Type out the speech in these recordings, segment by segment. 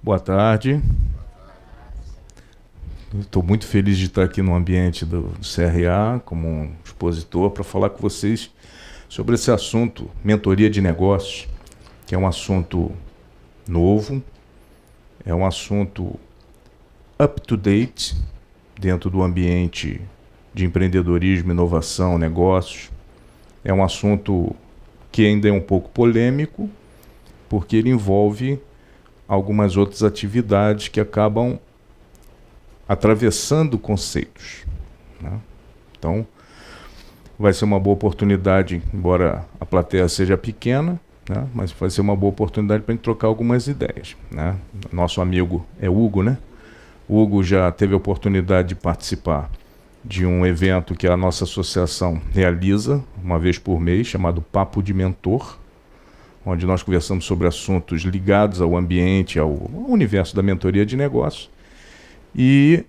Boa tarde. Estou muito feliz de estar aqui no ambiente do CRA como um expositor para falar com vocês sobre esse assunto, mentoria de negócios, que é um assunto novo, é um assunto up-to-date dentro do ambiente de empreendedorismo, inovação, negócios. É um assunto que ainda é um pouco polêmico, porque ele envolve algumas outras atividades que acabam atravessando conceitos, né? Então, vai ser uma boa oportunidade, embora a plateia seja pequena, né? Mas vai ser uma boa oportunidade para a gente trocar algumas ideias, né? Nosso amigo é Hugo, né? O Hugo já teve a oportunidade de participar de um evento que a nossa associação realiza uma vez por mês, chamado Papo de Mentor, onde nós conversamos sobre assuntos ligados ao ambiente, ao universo da mentoria de negócios. E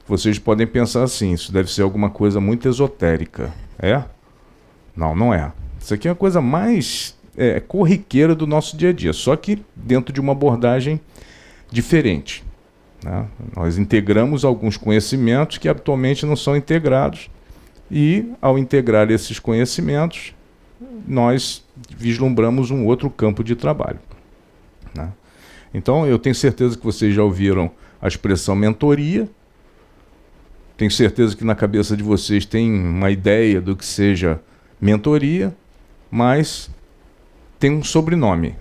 vocês podem pensar assim, isso deve ser alguma coisa muito esotérica. É? Não, não é. Isso aqui é uma coisa mais corriqueira do nosso dia a dia, só que dentro de uma abordagem diferente, né? Nós integramos alguns conhecimentos que habitualmente não são integrados e, ao integrar esses conhecimentos, nós vislumbramos um outro campo de trabalho, né? Então, eu tenho certeza que vocês já ouviram a expressão mentoria. Tenho certeza que na cabeça de vocês tem uma ideia do que seja mentoria, mas tem um sobrenome,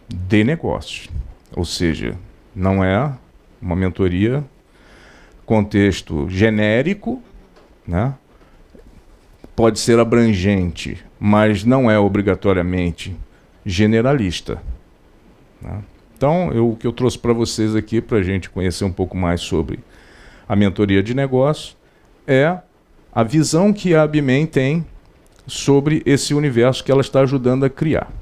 de negócios. Ou seja, não é uma mentoria contexto genérico, né? Pode ser abrangente, mas não é obrigatoriamente generalista, né? Então, o que eu trouxe para vocês aqui, para a gente conhecer um pouco mais sobre a mentoria de negócio, é a visão que a ABMEM tem sobre esse universo que ela está ajudando a criar,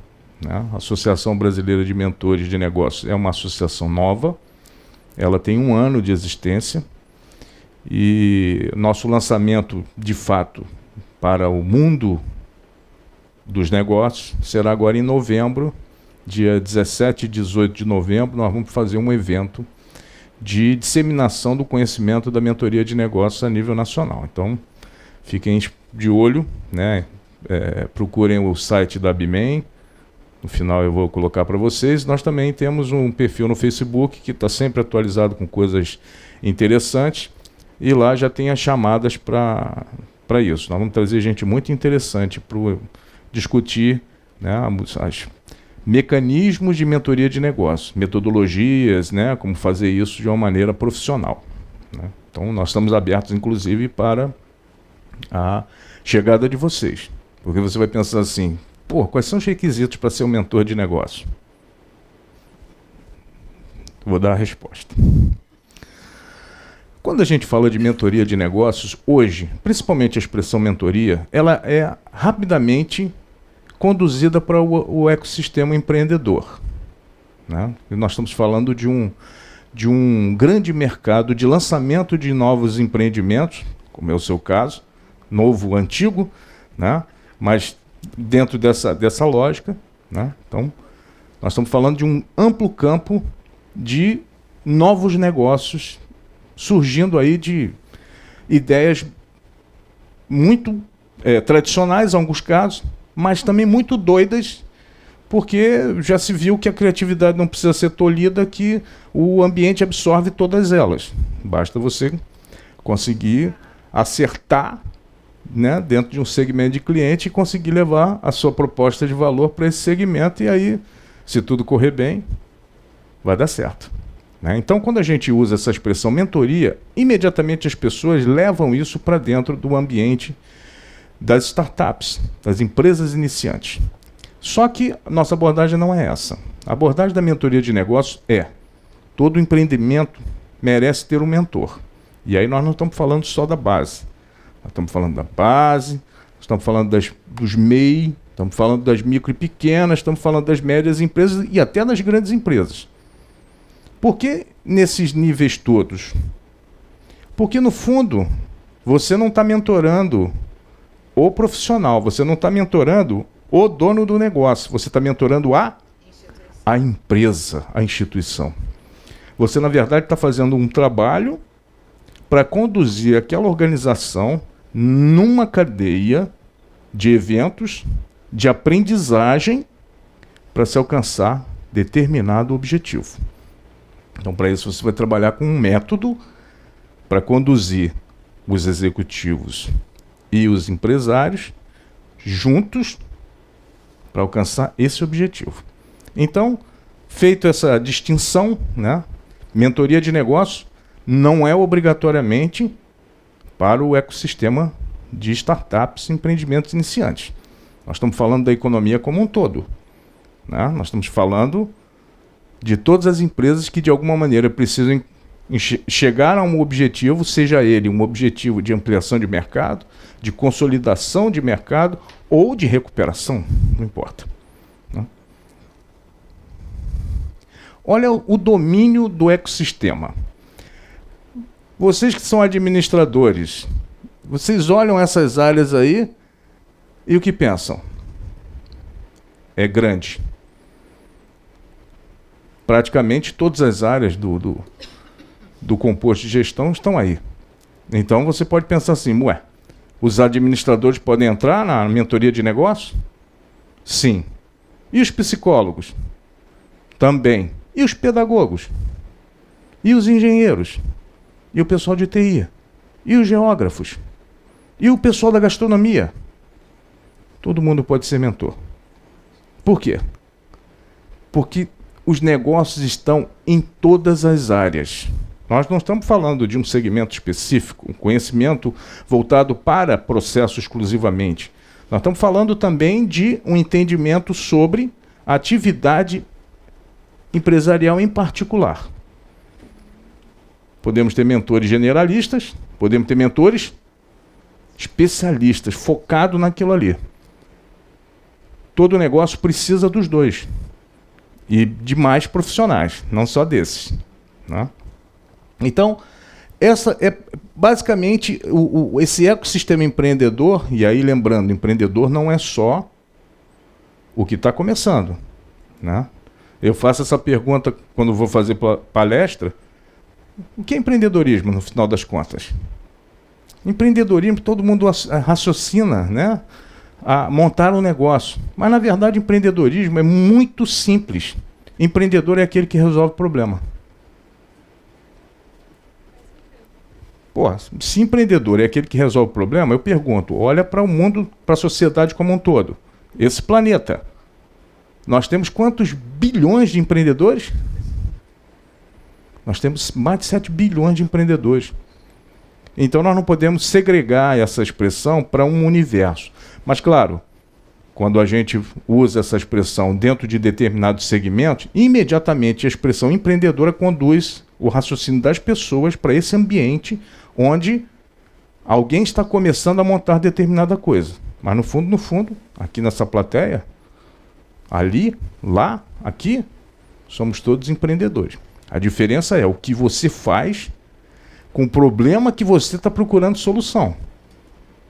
né? A Associação Brasileira de Mentores de Negócios é uma associação nova, ela tem 1 ano de existência, e nosso lançamento, de fato, para o mundo dos negócios será agora em novembro. Dia 17 e 18 de novembro, nós vamos fazer um evento de disseminação do conhecimento da mentoria de negócios a nível nacional. Então, fiquem de olho, né? Procurem o site da ABMEM, no final eu vou colocar para vocês. Nós também temos um perfil no Facebook que está sempre atualizado com coisas interessantes, e lá já tem as chamadas para isso. Nós vamos trazer gente muito interessante para discutir, né, as mecanismos de mentoria de negócio, metodologias, né, como fazer isso de uma maneira profissional, né? Então, nós estamos abertos, inclusive, para a chegada de vocês. Porque você vai pensar assim, pô, quais são os requisitos para ser um mentor de negócio? Vou dar a resposta. Quando a gente fala de mentoria de negócios, hoje, principalmente a expressão mentoria, ela é rapidamente conduzida para o ecossistema empreendedor, né? E nós estamos falando de um grande mercado de lançamento de novos empreendimentos, como é o seu caso, novo, antigo, né? Mas dentro dessa lógica, né? Então, nós estamos falando de um amplo campo de novos negócios surgindo aí de ideias muito tradicionais, em alguns casos, mas também muito doidas, porque já se viu que a criatividade não precisa ser tolhida, que o ambiente absorve todas elas. Basta você conseguir acertar, né, dentro de um segmento de cliente e conseguir levar a sua proposta de valor para esse segmento, e aí, se tudo correr bem, vai dar certo, né? Então, quando a gente usa essa expressão mentoria, imediatamente as pessoas levam isso para dentro do ambiente das startups, das empresas iniciantes. Só que nossa abordagem não é essa. A abordagem da mentoria de negócios é: todo empreendimento merece ter um mentor. E aí nós não estamos falando só da base. Nós estamos falando da base, estamos falando dos MEI, estamos falando das micro e pequenas, estamos falando das médias empresas e até das grandes empresas. Por que nesses níveis todos? Porque, no fundo, você não está mentorando o profissional, você não está mentorando o dono do negócio, você está mentorando a empresa, a instituição. Você, na verdade, está fazendo um trabalho para conduzir aquela organização numa cadeia de eventos, de aprendizagem, para se alcançar determinado objetivo. Então, para isso, você vai trabalhar com um método para conduzir os executivos e os empresários juntos para alcançar esse objetivo. Então, feito essa distinção, né, mentoria de negócio não é obrigatoriamente para o ecossistema de startups e empreendimentos iniciantes. Nós estamos falando da economia como um todo, né? Nós estamos falando de todas as empresas que, de alguma maneira, precisam chegar a um objetivo, seja ele um objetivo de ampliação de mercado, de consolidação de mercado ou de recuperação, não importa. Né? Olha o domínio do ecossistema. Vocês que são administradores, vocês olham essas áreas aí e o que pensam? É grande. Praticamente todas as áreas do composto de gestão estão aí. Então você pode pensar assim, os administradores podem entrar na mentoria de negócio? Sim. E os psicólogos? Também. E os pedagogos? E os engenheiros? E o pessoal de TI? E os geógrafos? E o pessoal da gastronomia? Todo mundo pode ser mentor. Por quê? Porque os negócios estão em todas as áreas. Nós não estamos falando de um segmento específico, um conhecimento voltado para processo exclusivamente. Nós estamos falando também de um entendimento sobre a atividade empresarial em particular. Podemos ter mentores generalistas, podemos ter mentores especialistas, focados naquilo ali. Todo negócio precisa dos dois. E de mais profissionais, não só desses. Né? Então, essa é basicamente esse ecossistema empreendedor, e aí lembrando, empreendedor não é só o que está começando. Né? Eu faço essa pergunta quando vou fazer palestra, o que é empreendedorismo no final das contas? Empreendedorismo, todo mundo raciocina, né? A montar um negócio. Mas, na verdade, empreendedorismo é muito simples. Empreendedor é aquele que resolve o problema. Se empreendedor é aquele que resolve o problema, eu pergunto, olha para o mundo, para a sociedade como um todo. Esse planeta. Nós temos quantos bilhões de empreendedores? Nós temos mais de 7 bilhões de empreendedores. Então nós não podemos segregar essa expressão para um universo. Mas, claro, quando a gente usa essa expressão dentro de determinados segmentos, imediatamente a expressão empreendedora conduz o raciocínio das pessoas para esse ambiente onde alguém está começando a montar determinada coisa. Mas no fundo, aqui nessa plateia, ali, lá, aqui, somos todos empreendedores. A diferença é o que você faz com o problema que você está procurando solução.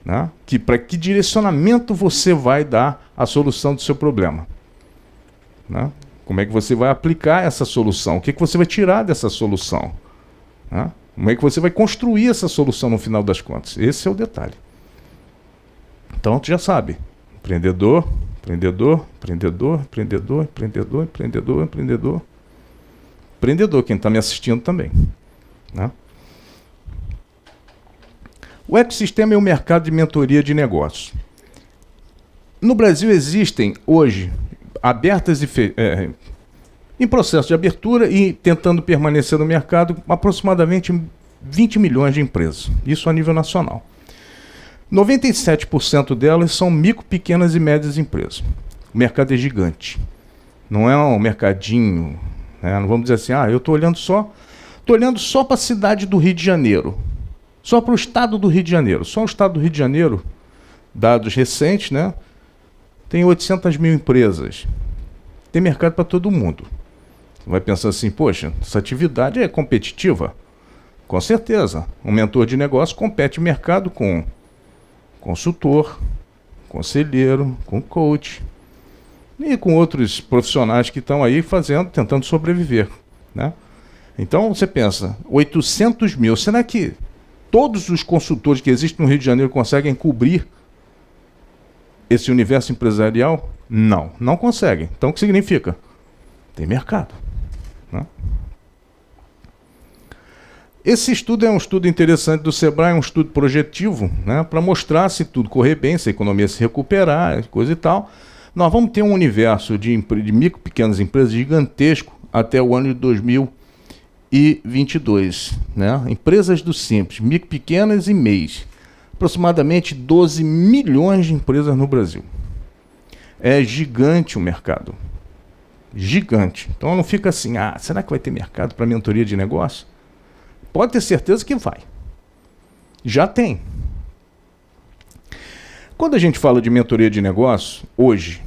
Né? Para que direcionamento você vai dar a solução do seu problema? Né? Como é que você vai aplicar essa solução? O que você vai tirar dessa solução? Né? Como é que você vai construir essa solução no final das contas? Esse é o detalhe. Então, tu já sabe. Empreendedor, empreendedor, empreendedor, empreendedor, empreendedor, empreendedor, empreendedor. Empreendedor, quem está me assistindo também. Né? O ecossistema é o mercado de mentoria de negócios. No Brasil existem, hoje, abertas em processo de abertura e tentando permanecer no mercado, aproximadamente 20 milhões de empresas. Isso a nível nacional. 97% delas são micro, pequenas e médias empresas. O mercado é gigante. Não é um mercadinho, né? Não vamos dizer assim, eu estou olhando só para a cidade do Rio de Janeiro. Só para o estado do Rio de Janeiro. Só o estado do Rio de Janeiro, dados recentes, né, tem 800 mil empresas. Tem mercado para todo mundo. Você vai pensar assim, poxa, essa atividade é competitiva? Com certeza. Um mentor de negócio compete no mercado com consultor, conselheiro, com coach e com outros profissionais que estão aí tentando sobreviver. Né? Então você pensa, 800 mil, será que todos os consultores que existem no Rio de Janeiro conseguem cobrir esse universo empresarial? Não, não conseguem. Então o que significa? Tem mercado, né? Esse estudo é um estudo interessante do Sebrae, um estudo projetivo, né, para mostrar se tudo correr bem, se a economia se recuperar, coisa e tal. Nós vamos ter um universo de micro e pequenas empresas gigantesco até o ano de 2022. Né? Empresas do Simples, micro, pequenas e MEIs. Aproximadamente 12 milhões de empresas no Brasil. É gigante o mercado. Gigante. Então não fica assim, será que vai ter mercado para mentoria de negócio? Pode ter certeza que vai. Já tem. Quando a gente fala de mentoria de negócio, hoje,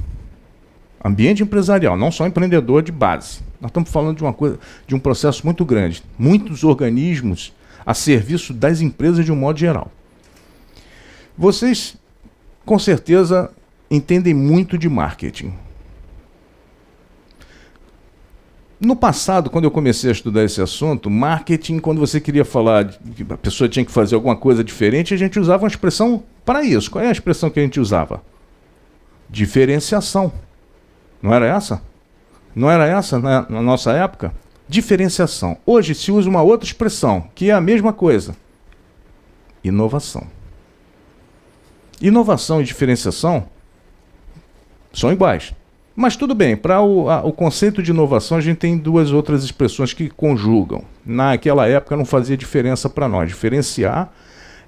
ambiente empresarial, não só empreendedor de base, nós estamos falando de uma coisa, de um processo muito grande. Muitos organismos a serviço das empresas de um modo geral. Vocês, com certeza, entendem muito de marketing. No passado, quando eu comecei a estudar esse assunto, marketing, quando você queria falar que a pessoa tinha que fazer alguma coisa diferente, a gente usava uma expressão para isso. Qual é a expressão que a gente usava? Diferenciação. Não era essa? Não era essa na nossa época? Diferenciação. Hoje se usa uma outra expressão, que é a mesma coisa. Inovação. Inovação e diferenciação são iguais. Mas tudo bem, para o conceito de inovação a gente tem duas outras expressões que conjugam. Naquela época não fazia diferença para nós. Diferenciar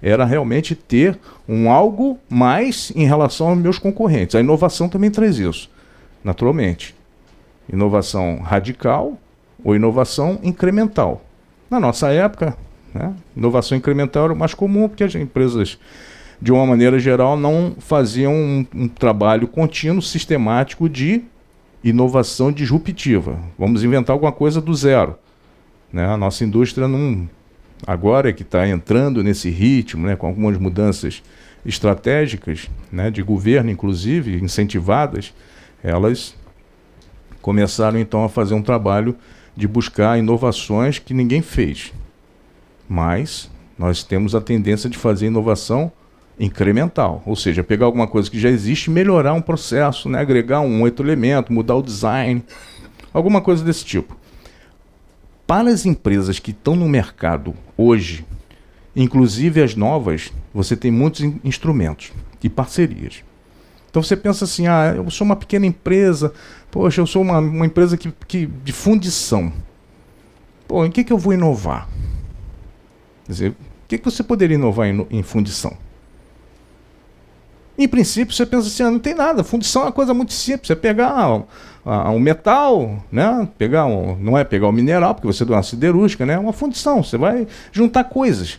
era realmente ter um algo mais em relação aos meus concorrentes. A inovação também traz isso, naturalmente. Inovação radical ou inovação incremental. Na nossa época, né, inovação incremental era o mais comum, porque as empresas, de uma maneira geral, não faziam um trabalho contínuo, sistemático de inovação disruptiva. Vamos inventar alguma coisa do zero. Né? A nossa indústria, agora é que está entrando nesse ritmo, né, com algumas mudanças estratégicas, né, de governo, inclusive, incentivadas, elas começaram então a fazer um trabalho de buscar inovações que ninguém fez. Mas nós temos a tendência de fazer inovação incremental, ou seja, pegar alguma coisa que já existe e melhorar um processo, né? Agregar um outro elemento, mudar o design, alguma coisa desse tipo. Para as empresas que estão no mercado hoje, inclusive as novas, você tem muitos instrumentos e parcerias. Então você pensa assim, eu sou uma pequena empresa, poxa, eu sou uma empresa de fundição. Pô, em que eu vou inovar? Quer dizer, o que você poderia inovar em fundição? Em princípio, você pensa assim, não tem nada, fundição é uma coisa muito simples, é pegar um metal, né? Não é pegar o mineral, porque você dá uma siderúrgica, né? É uma fundição, você vai juntar coisas.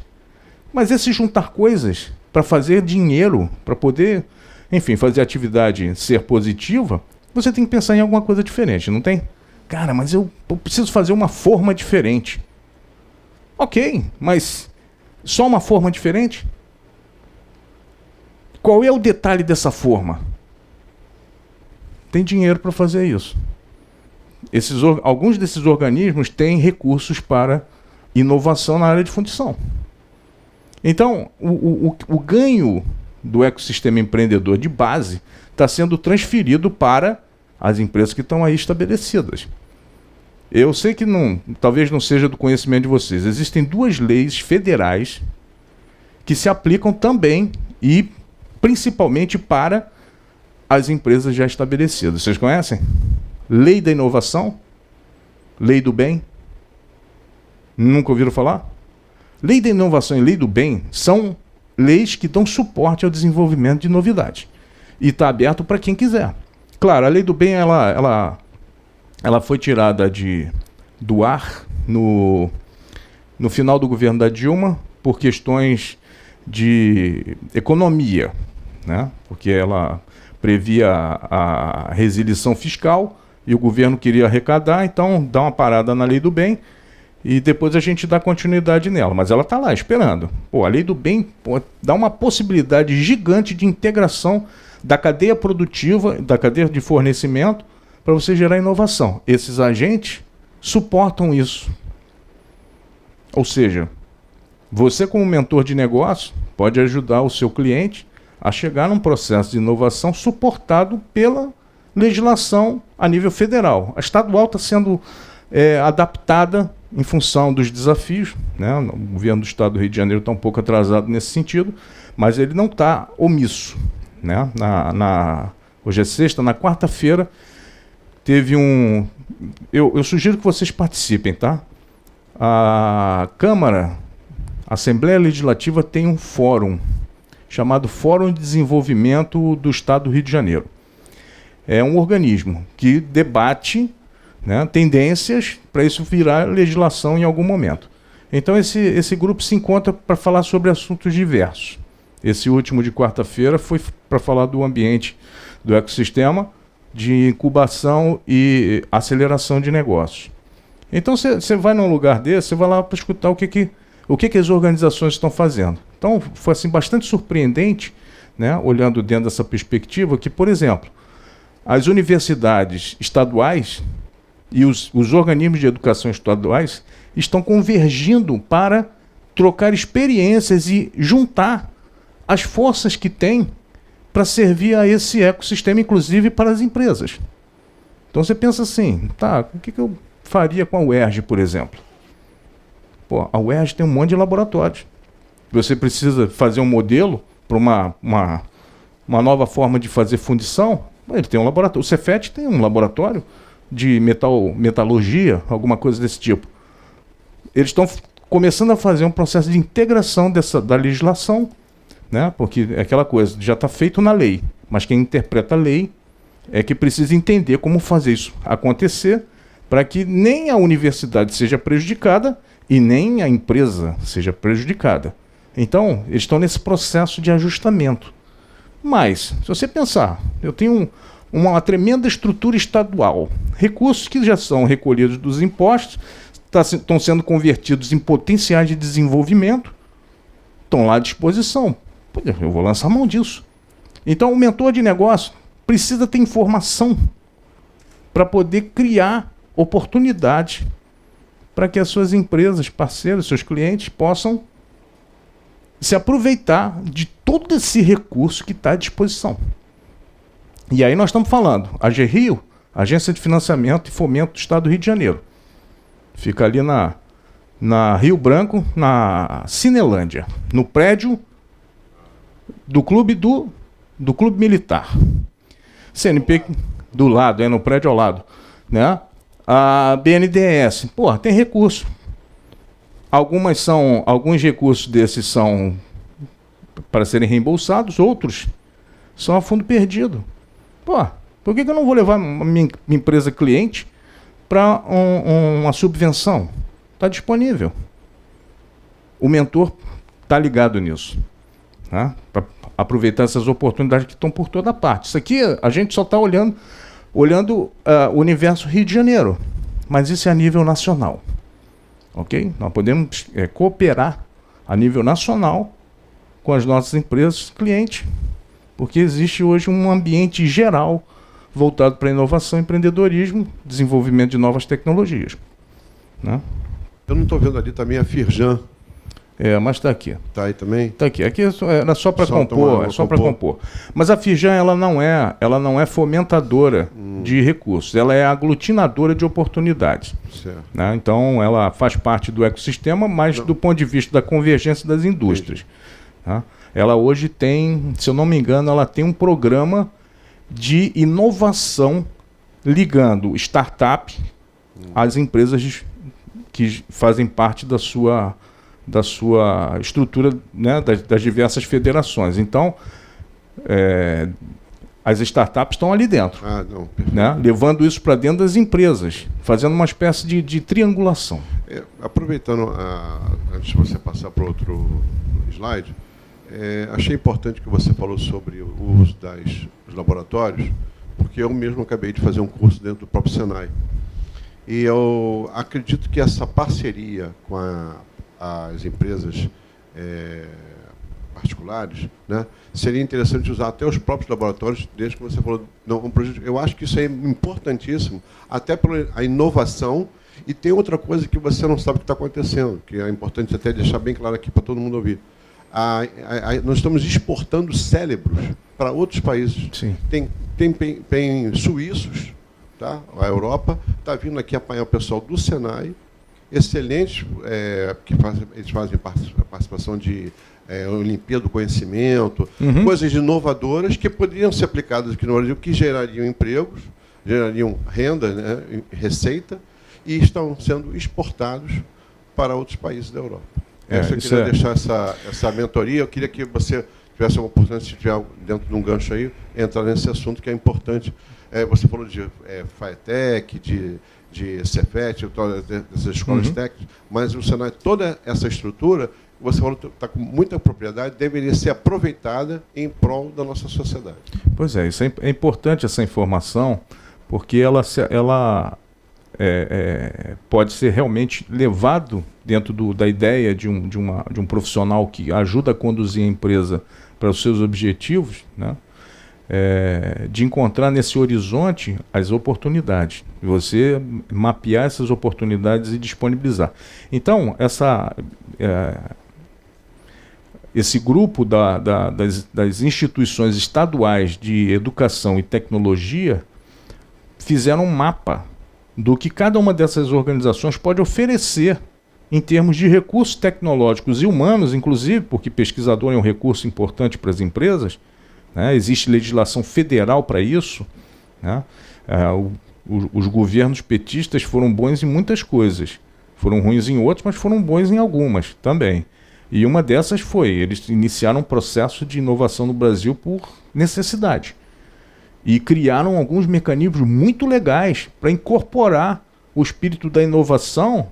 Mas esse juntar coisas para fazer dinheiro, para poder, enfim, fazer a atividade ser positiva, você tem que pensar em alguma coisa diferente, não tem? Cara, mas eu preciso fazer uma forma diferente. Ok, mas só uma forma diferente? Qual é o detalhe dessa forma? Tem dinheiro para fazer isso. Alguns desses organismos têm recursos para inovação na área de fundição. Então, o ganho do ecossistema empreendedor de base está sendo transferido para as empresas que estão aí estabelecidas. Eu sei que talvez não seja do conhecimento de vocês. Existem duas leis federais que se aplicam também e principalmente para as empresas já estabelecidas. Vocês conhecem? Lei da Inovação, Lei do Bem. Nunca ouviram falar? Lei da Inovação e Lei do Bem são leis que dão suporte ao desenvolvimento de novidades. E está aberto para quem quiser. Claro, a Lei do Bem ela foi tirada do ar no final do governo da Dilma por questões de economia, né? Porque ela previa a resilição fiscal e o governo queria arrecadar, então dá uma parada na Lei do Bem e depois a gente dá continuidade nela. Mas ela está lá esperando. A Lei do Bem dá uma possibilidade gigante de integração da cadeia produtiva, da cadeia de fornecimento, para você gerar inovação. Esses agentes suportam isso. Ou seja, você como mentor de negócio pode ajudar o seu cliente a chegar num processo de inovação suportado pela legislação a nível federal. A estadual está sendo adaptada em função dos desafios, né? O governo do estado do Rio de Janeiro está um pouco atrasado nesse sentido, mas ele não está omisso, né? Hoje é sexta, na quarta-feira teve um... Eu sugiro que vocês participem, tá? A Câmara, a Assembleia Legislativa tem um fórum chamado Fórum de Desenvolvimento do Estado do Rio de Janeiro. É um organismo que debate, né, tendências para isso virar legislação em algum momento. Então esse grupo se encontra para falar sobre assuntos diversos. Esse último de quarta-feira foi para falar do ambiente do ecossistema de incubação e aceleração de negócios. Então você vai num lugar desse, você vai lá para escutar o que as organizações estão fazendo. Então foi assim, bastante surpreendente, né, olhando dentro dessa perspectiva, que, por exemplo, as universidades estaduais e os organismos de educação estaduais estão convergindo para trocar experiências e juntar as forças que têm para servir a esse ecossistema, inclusive para as empresas. Então você pensa assim, tá, o que eu faria com a UERJ, por exemplo? Pô, a UERJ tem um monte de laboratórios. Você precisa fazer um modelo para uma nova forma de fazer fundição, ele tem um laboratório. O Cefet tem um laboratório de metalurgia, alguma coisa desse tipo. Eles estão começando a fazer um processo de integração da legislação, né? Porque é aquela coisa, já está feito na lei, mas quem interpreta a lei é que precisa entender como fazer isso acontecer para que nem a universidade seja prejudicada e nem a empresa seja prejudicada. Então, eles estão nesse processo de ajustamento. Mas, se você pensar, eu tenho uma tremenda estrutura estadual, recursos que já são recolhidos dos impostos, estão sendo convertidos em potenciais de desenvolvimento, estão lá à disposição. Eu vou lançar mão disso. Então, o mentor de negócio precisa ter informação para poder criar oportunidades para que as suas empresas, parceiros, seus clientes possam se aproveitar de todo esse recurso que está à disposição. E aí nós estamos falando, a AGRIO, Agência de Financiamento e Fomento do Estado do Rio de Janeiro. Fica ali na Rio Branco, na Cinelândia, no prédio do clube militar. CNP do lado, no prédio ao lado, né? A BNDES, tem recurso. Alguns recursos desses são para serem reembolsados, outros são a fundo perdido. Por que eu não vou levar minha empresa cliente para uma subvenção? Está disponível. O mentor está ligado nisso, né? Para aproveitar essas oportunidades que estão por toda parte. Isso aqui a gente só está olhando o universo Rio de Janeiro, mas isso é a nível nacional. Ok? Nós podemos cooperar a nível nacional com as nossas empresas clientes, porque existe hoje um ambiente geral voltado para inovação, empreendedorismo, desenvolvimento de novas tecnologias, né? Eu não estou vendo ali também a Firjan. Mas está aqui. Está aí também? Está aqui. Aqui era só para compor, para compor. Mas a Firjan ela não é fomentadora de recursos, ela é aglutinadora de oportunidades. Certo. Né? Então, ela faz parte do ecossistema, mas do ponto de vista da convergência das indústrias. Tá? Ela hoje tem, se eu não me engano, ela tem um programa de inovação ligando startup às empresas que fazem parte da sua estrutura, né, das diversas federações. Então, as startups estão ali dentro, né, levando isso para dentro das empresas, fazendo uma espécie de triangulação. Aproveitando, antes de você passar para outro slide, achei importante que você falou sobre o uso dos laboratórios, porque eu mesmo acabei de fazer um curso dentro do próprio Senai. E eu acredito que essa parceria com as empresas particulares, né, seria interessante usar até os próprios laboratórios, desde que você falou, eu acho que isso é importantíssimo, até pela inovação E tem outra coisa que você não sabe o que está acontecendo, que é importante até deixar bem claro aqui para todo mundo ouvir. Nós estamos exportando cérebros para outros países. Sim. Tem suíços, tá? A Europa está vindo aqui apanhar o pessoal do Senai, excelentes, eles fazem participação de Olimpíada do Conhecimento, coisas inovadoras que poderiam ser aplicadas aqui no Brasil, que gerariam empregos, gerariam renda, né, receita, e estão sendo exportados para outros países da Europa. Eu queria deixar essa mentoria. Eu queria que você tivesse uma oportunidade, se tiver dentro de um gancho aí, entrar nesse assunto que é importante. Você falou de FATEC, de Cefet, dessas escolas técnicas, mas o Senai, toda essa estrutura, você falou que está com muita propriedade, deveria ser aproveitada em prol da nossa sociedade. Pois é, isso é importante, essa informação, porque ela pode ser realmente levado dentro da ideia de um profissional que ajuda a conduzir a empresa para os seus objetivos, né? De encontrar nesse horizonte as oportunidades, você mapear essas oportunidades e disponibilizar. Então, esse grupo das instituições estaduais de educação e tecnologia fizeram um mapa do que cada uma dessas organizações pode oferecer em termos de recursos tecnológicos e humanos, inclusive, porque pesquisador é um recurso importante para as empresas, né? Existe legislação federal para isso, né? Os governos petistas foram bons em muitas coisas, foram ruins em outras, mas foram bons em algumas também. E uma dessas eles iniciaram um processo de inovação no Brasil por necessidade. E criaram alguns mecanismos muito legais para incorporar o espírito da inovação,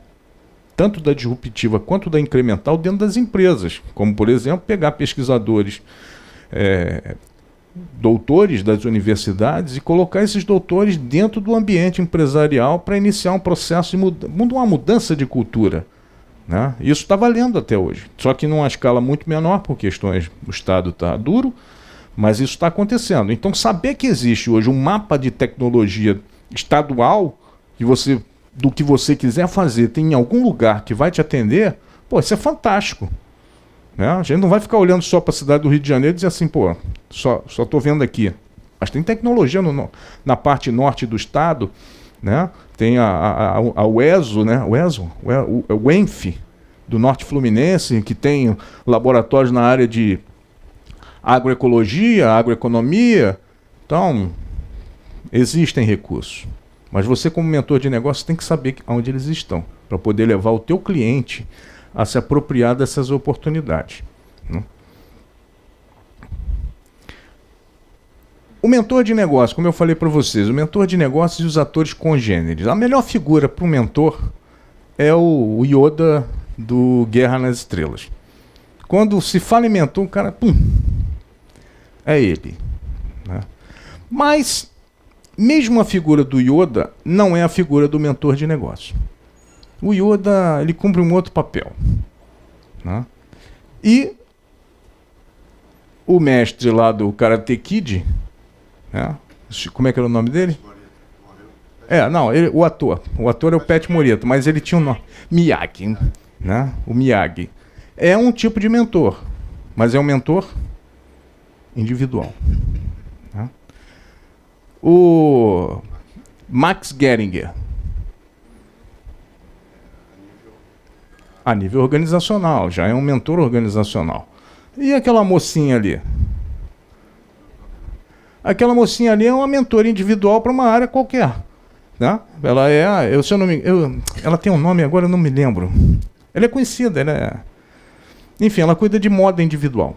tanto da disruptiva quanto da incremental, dentro das empresas. Como, por exemplo, pegar pesquisadores, doutores das universidades e colocar esses doutores dentro do ambiente empresarial para iniciar um processo de uma mudança de cultura, né? Isso está valendo até hoje. Só que numa escala muito menor, por questões do Estado está duro, mas isso está acontecendo. Então, saber que existe hoje um mapa de tecnologia estadual, do que você quiser fazer, tem em algum lugar que vai te atender, isso é fantástico. Né? A gente não vai ficar olhando só para a cidade do Rio de Janeiro e dizer assim, só estou vendo aqui. Mas tem tecnologia na parte norte do estado, né? Tem a UESO, né? o ENF, do Norte Fluminense, que tem laboratórios na área de agroecologia, agroeconomia. Então, existem recursos. Mas você, como mentor de negócio, tem que saber onde eles estão, para poder levar o teu cliente a se apropriar dessas oportunidades, né? O mentor de negócio, como eu falei para vocês, o mentor de negócios e os atores congêneres. A melhor figura para um mentor é o Yoda do Guerra nas Estrelas. Quando se fala em mentor, o cara, é ele, né? Mas, mesmo a figura do Yoda não é a figura do mentor de negócio. O Yoda, ele cumpre um outro papel, né? E o mestre lá do Karate Kid, né? Como é que era o nome dele? O ator é o Pat Morita, mas ele tinha um nome, Miyagi, né? O Miyagi é um tipo de mentor, mas é um mentor individual, né? O Max Geringer, a nível organizacional, já é um mentor organizacional. E aquela mocinha ali? Aquela mocinha ali é uma mentora individual para uma área qualquer, né? Ela ela tem um nome agora, eu não me lembro. Ela é conhecida, enfim, ela cuida de moda individual,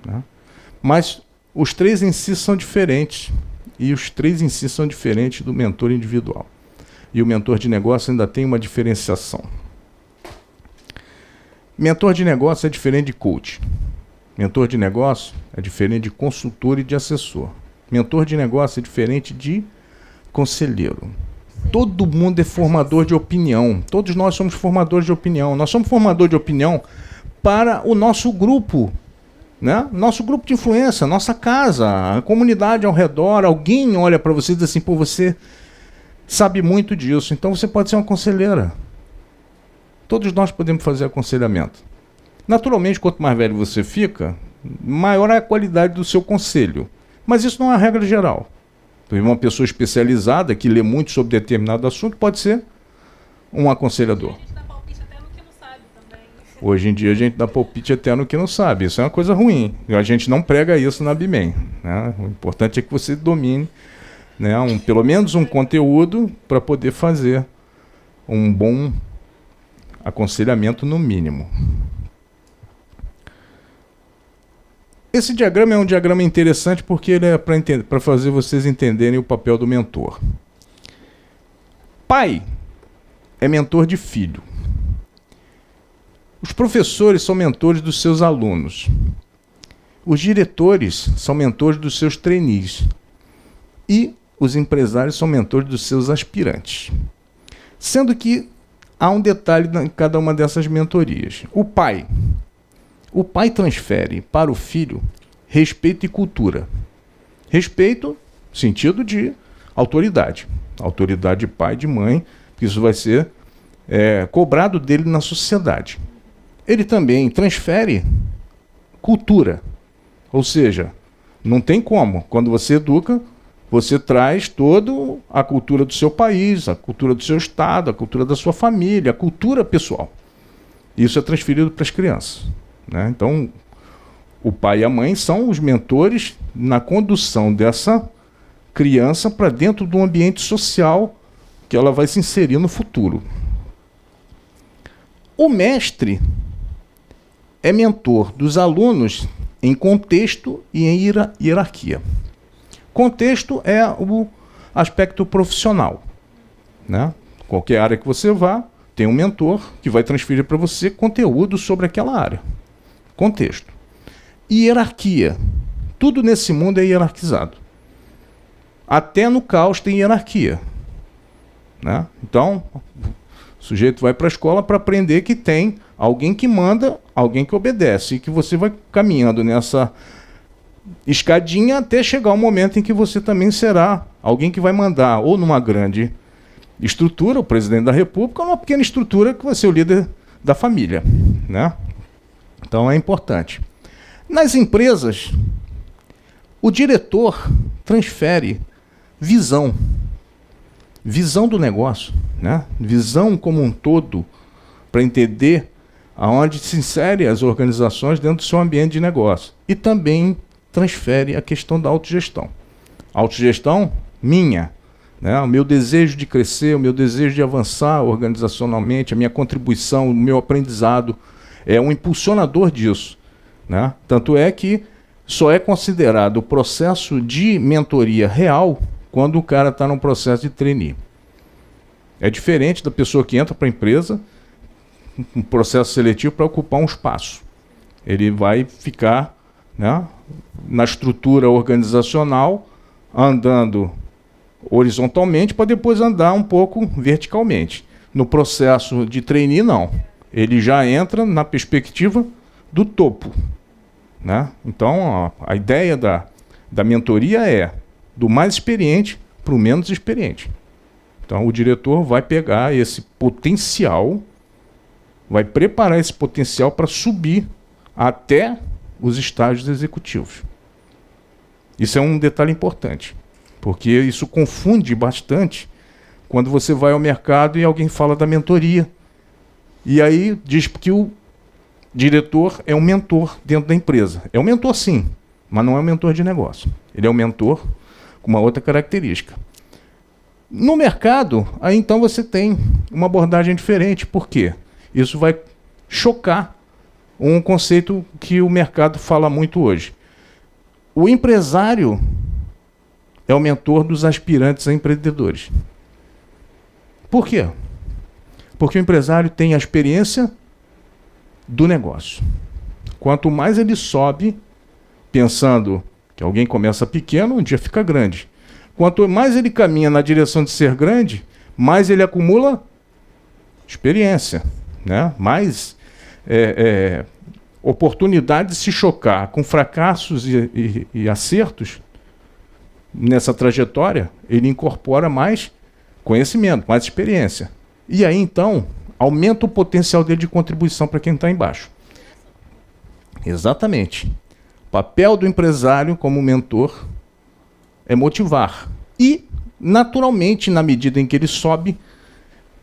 né? Mas os três em si são diferentes, e os três em si são diferentes do mentor individual. E o mentor de negócio ainda tem uma diferenciação. Mentor de negócio é diferente de coach. Mentor de negócio é diferente de consultor e de assessor. Mentor de negócio é diferente de conselheiro. Todo mundo é formador de opinião. Todos nós somos formadores de opinião. Nós somos formadores de opinião para o nosso grupo, né? Nosso grupo de influência, nossa casa, a comunidade ao redor. Alguém olha para você e diz assim, você sabe muito disso. Então você pode ser uma conselheira. Todos nós podemos fazer aconselhamento. Naturalmente, quanto mais velho você fica, maior é a qualidade do seu conselho. Mas isso não é a regra geral. Uma pessoa especializada que lê muito sobre determinado assunto pode ser um aconselhador. Hoje em dia a gente dá palpite até no que não sabe. Isso é uma coisa ruim. A gente não prega isso na BIMEM, né? O importante é que você domine, né, pelo menos um conteúdo para poder fazer um bom aconselhamento no mínimo. Esse diagrama é um diagrama interessante porque ele é para fazer vocês entenderem o papel do mentor. Pai é mentor de filho. Os professores são mentores dos seus alunos. Os diretores são mentores dos seus trainees. E os empresários são mentores dos seus aspirantes. Sendo que há um detalhe em cada uma dessas mentorias. O pai transfere para o filho respeito e cultura. Respeito, sentido de autoridade. Autoridade de pai e de mãe, que isso vai ser cobrado dele na sociedade. Ele também transfere cultura. Ou seja, não tem como. Quando você educa, você traz toda a cultura do seu país, a cultura do seu estado, a cultura da sua família, a cultura pessoal. Isso é transferido para as crianças, né? Então, o pai e a mãe são os mentores na condução dessa criança para dentro de um ambiente social que ela vai se inserir no futuro. O mestre é mentor dos alunos em contexto e em hierarquia. Contexto é o aspecto profissional, né? Qualquer área que você vá, tem um mentor que vai transferir para você conteúdo sobre aquela área. Contexto. E hierarquia. Tudo nesse mundo é hierarquizado. Até no caos tem hierarquia, né? Então, o sujeito vai para a escola para aprender que tem alguém que manda, alguém que obedece, e que você vai caminhando nessa escadinha até chegar o momento em que você também será alguém que vai mandar, ou numa grande estrutura, o presidente da República, ou numa pequena estrutura que vai ser o líder da família, né? Então é importante. Nas empresas, o diretor transfere visão do negócio, né? Visão como um todo, para entender aonde se inserem as organizações dentro do seu ambiente de negócio. E também transfere a questão da autogestão. Autogestão minha, né? O meu desejo de crescer, o meu desejo de avançar organizacionalmente, a minha contribuição, o meu aprendizado é um impulsionador disso, né? Tanto é que só é considerado o processo de mentoria real quando o cara está num processo de trainee. É diferente da pessoa que entra para a empresa, um processo seletivo para ocupar um espaço. Ele vai ficar, né, na estrutura organizacional, andando horizontalmente para depois andar um pouco verticalmente. No processo de trainee, não. Ele já entra na perspectiva do topo, né? Então, a ideia da mentoria é do mais experiente para o menos experiente. Então, o diretor vai pegar esse potencial, vai preparar esse potencial para subir até os estágios executivos. Isso é um detalhe importante, porque isso confunde bastante quando você vai ao mercado e alguém fala da mentoria. E aí diz que o diretor é um mentor dentro da empresa. É um mentor sim, mas não é um mentor de negócio. Ele é um mentor com uma outra característica. No mercado, aí então você tem uma abordagem diferente. Por quê? Isso vai chocar um conceito que o mercado fala muito hoje. O empresário é o mentor dos aspirantes a empreendedores. Por quê? Porque o empresário tem a experiência do negócio. Quanto mais ele sobe, pensando que alguém começa pequeno, um dia fica grande. Quanto mais ele caminha na direção de ser grande, mais ele acumula experiência, né? Mais oportunidade de se chocar com fracassos e acertos nessa trajetória, ele incorpora mais conhecimento, mais experiência. E aí, então, aumenta o potencial dele de contribuição para quem está embaixo. Exatamente. O papel do empresário como mentor é motivar. E, naturalmente, na medida em que ele sobe,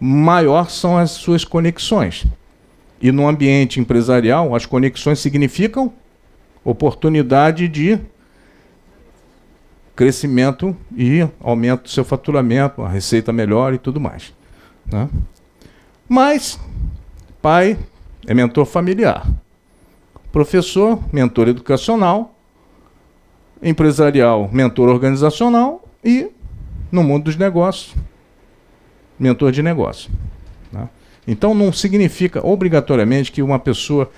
maior são as suas conexões. E no ambiente empresarial, as conexões significam oportunidade de crescimento e aumento do seu faturamento, a receita melhor e tudo mais, né? Mas, pai é mentor familiar, professor, mentor educacional, empresarial, mentor organizacional e, no mundo dos negócios, mentor de negócio, né? Então, não significa obrigatoriamente que uma pessoa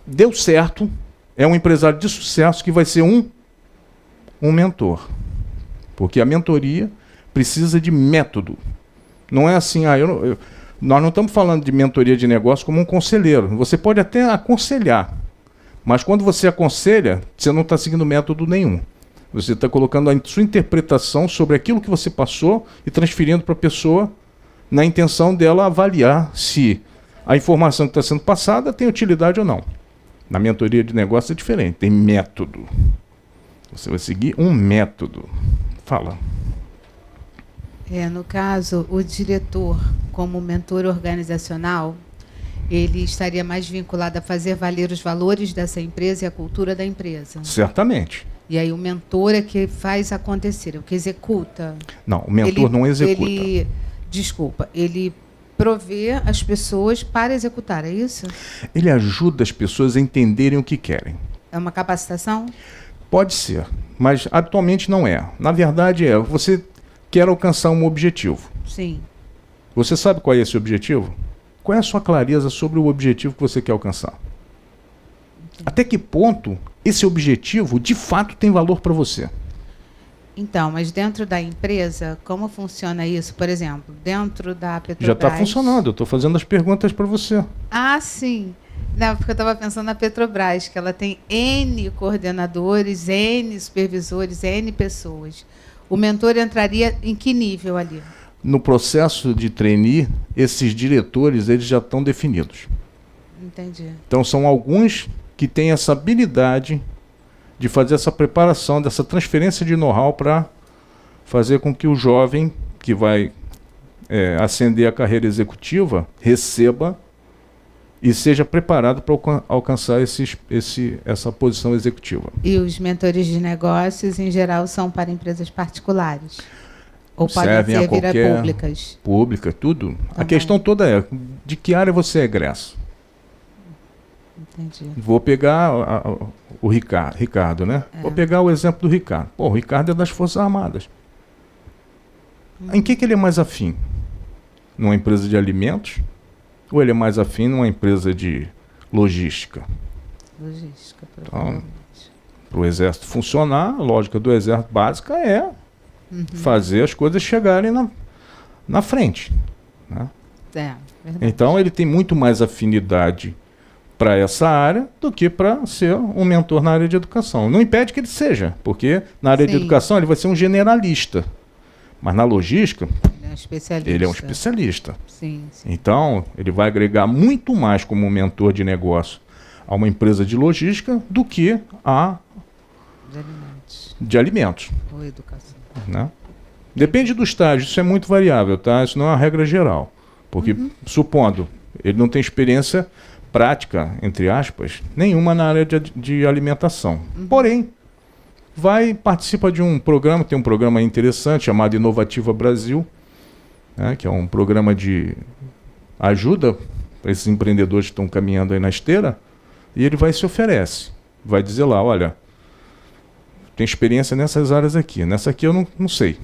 deu certo, é um empresário de sucesso que vai ser um mentor. Porque a mentoria precisa de método. Não é assim, nós não estamos falando de mentoria de negócio como um conselheiro. Você pode até aconselhar, mas quando você aconselha, você não está seguindo método nenhum. Você está colocando a sua interpretação sobre aquilo que você passou e transferindo para a pessoa na intenção dela avaliar se a informação que está sendo passada tem utilidade ou não. Na mentoria de negócio é diferente, tem método. Você vai seguir um método. Fala. No caso, o diretor, como mentor organizacional, ele estaria mais vinculado a fazer valer os valores dessa empresa e a cultura da empresa. Certamente. E aí o mentor é que faz acontecer, é o que executa. Não, o mentor não executa. Ele provê as pessoas para executar, é isso? Ele ajuda as pessoas a entenderem o que querem. É uma capacitação? Pode ser, mas habitualmente não é. Na verdade você quer alcançar um objetivo. Sim. Você sabe qual é esse objetivo? Qual é a sua clareza sobre o objetivo que você quer alcançar? Sim. Até que ponto esse objetivo de fato tem valor para você? Então, mas dentro da empresa, como funciona isso? Por exemplo, dentro da Petrobras... Já está funcionando, eu estou fazendo as perguntas para você. Ah, sim. Não, porque eu estava pensando na Petrobras, que ela tem N coordenadores, N supervisores, N pessoas. O mentor entraria em que nível ali? No processo de trainee, esses diretores eles já estão definidos. Entendi. Então, são alguns que têm essa habilidade de fazer essa preparação, dessa transferência de know-how para fazer com que o jovem que vai ascender a carreira executiva receba e seja preparado para alcançar essa posição executiva. E os mentores de negócios, em geral, são para empresas particulares? Ou podem ser públicas? Pública, tudo. Também. A questão toda é, de que área você egressa? Entendi. Vou pegar o Ricardo, né? Vou pegar o exemplo do Ricardo. Pô, o Ricardo é das Forças Armadas. Em que ele é mais afim? Numa empresa de alimentos? Ou ele é mais afim numa empresa de logística? Logística, provavelmente. Então, para o Exército funcionar, a lógica do Exército básica é fazer as coisas chegarem na frente, né? Verdade. Então, ele tem muito mais afinidade para essa área do que para ser um mentor na área de educação. Não impede que ele seja, porque na área de educação ele vai ser um generalista. Mas na logística, ele é um especialista. Sim. Então, ele vai agregar muito mais como um mentor de negócio a uma empresa de logística do que a de alimentos. Ou educação. Né? Depende do estágio, isso é muito variável, tá? Isso não é uma regra geral. Porque, supondo, ele não tem experiência prática, entre aspas, nenhuma na área de alimentação. Porém, participa de um programa, tem um programa interessante chamado Inovativa Brasil, né, que é um programa de ajuda para esses empreendedores que estão caminhando aí na esteira, e ele vai e se oferece. Vai dizer lá, olha, tem experiência nessas áreas aqui, nessa aqui eu não sei.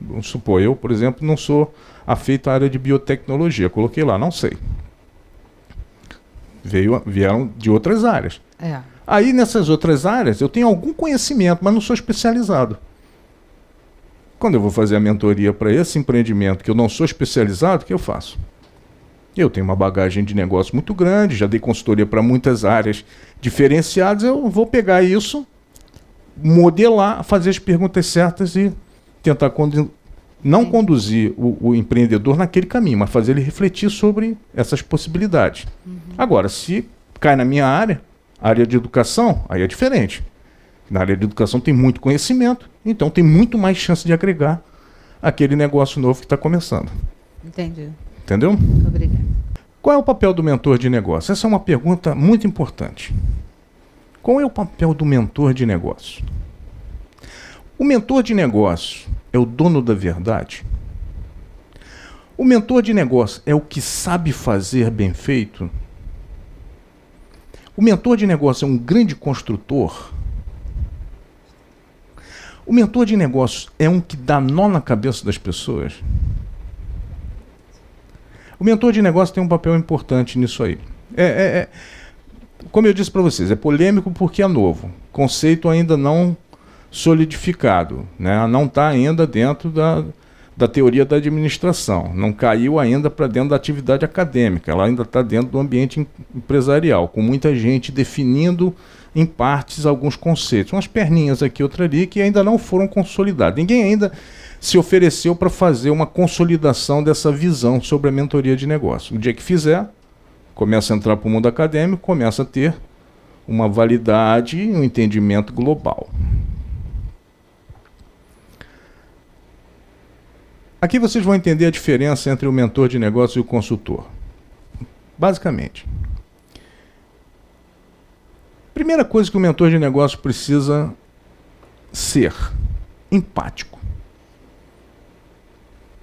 Vamos supor, eu, por exemplo, não sou afeito à área de biotecnologia, coloquei lá, não sei. Vieram de outras áreas. Aí, nessas outras áreas, eu tenho algum conhecimento, mas não sou especializado. Quando eu vou fazer a mentoria para esse empreendimento que eu não sou especializado, o que eu faço? Eu tenho uma bagagem de negócio muito grande, já dei consultoria para muitas áreas diferenciadas, eu vou pegar isso, modelar, fazer as perguntas certas e tentar Não conduzir o empreendedor naquele caminho, mas fazer ele refletir sobre essas possibilidades. Agora, se cai na minha área de educação, aí é diferente. Na área de educação tem muito conhecimento, então tem muito mais chance de agregar aquele negócio novo que está começando. Entendi. Entendeu? Obrigada. Qual é o papel do mentor de negócio? Essa é uma pergunta muito importante. Qual é o papel do mentor de negócio? O mentor de negócio é o dono da verdade? O mentor de negócio é o que sabe fazer bem feito? O mentor de negócio é um grande construtor? O mentor de negócio é um que dá nó na cabeça das pessoas? O mentor de negócio tem um papel importante nisso aí. Como eu disse para vocês, é polêmico porque é novo. Conceito ainda não solidificado, né? Não está ainda dentro da teoria da administração. Não caiu ainda para dentro da atividade acadêmica. Ela ainda está dentro do ambiente empresarial, com muita gente definindo em partes alguns conceitos. Umas perninhas aqui, outra ali, que ainda não foram consolidadas. Ninguém ainda se ofereceu para fazer uma consolidação dessa visão sobre a mentoria de negócio. O dia que fizer, começa a entrar para o mundo acadêmico, começa a ter uma validade e um entendimento global. Aqui vocês vão entender a diferença entre o mentor de negócio e o consultor. Basicamente. Primeira coisa que o mentor de negócio precisa ser: empático.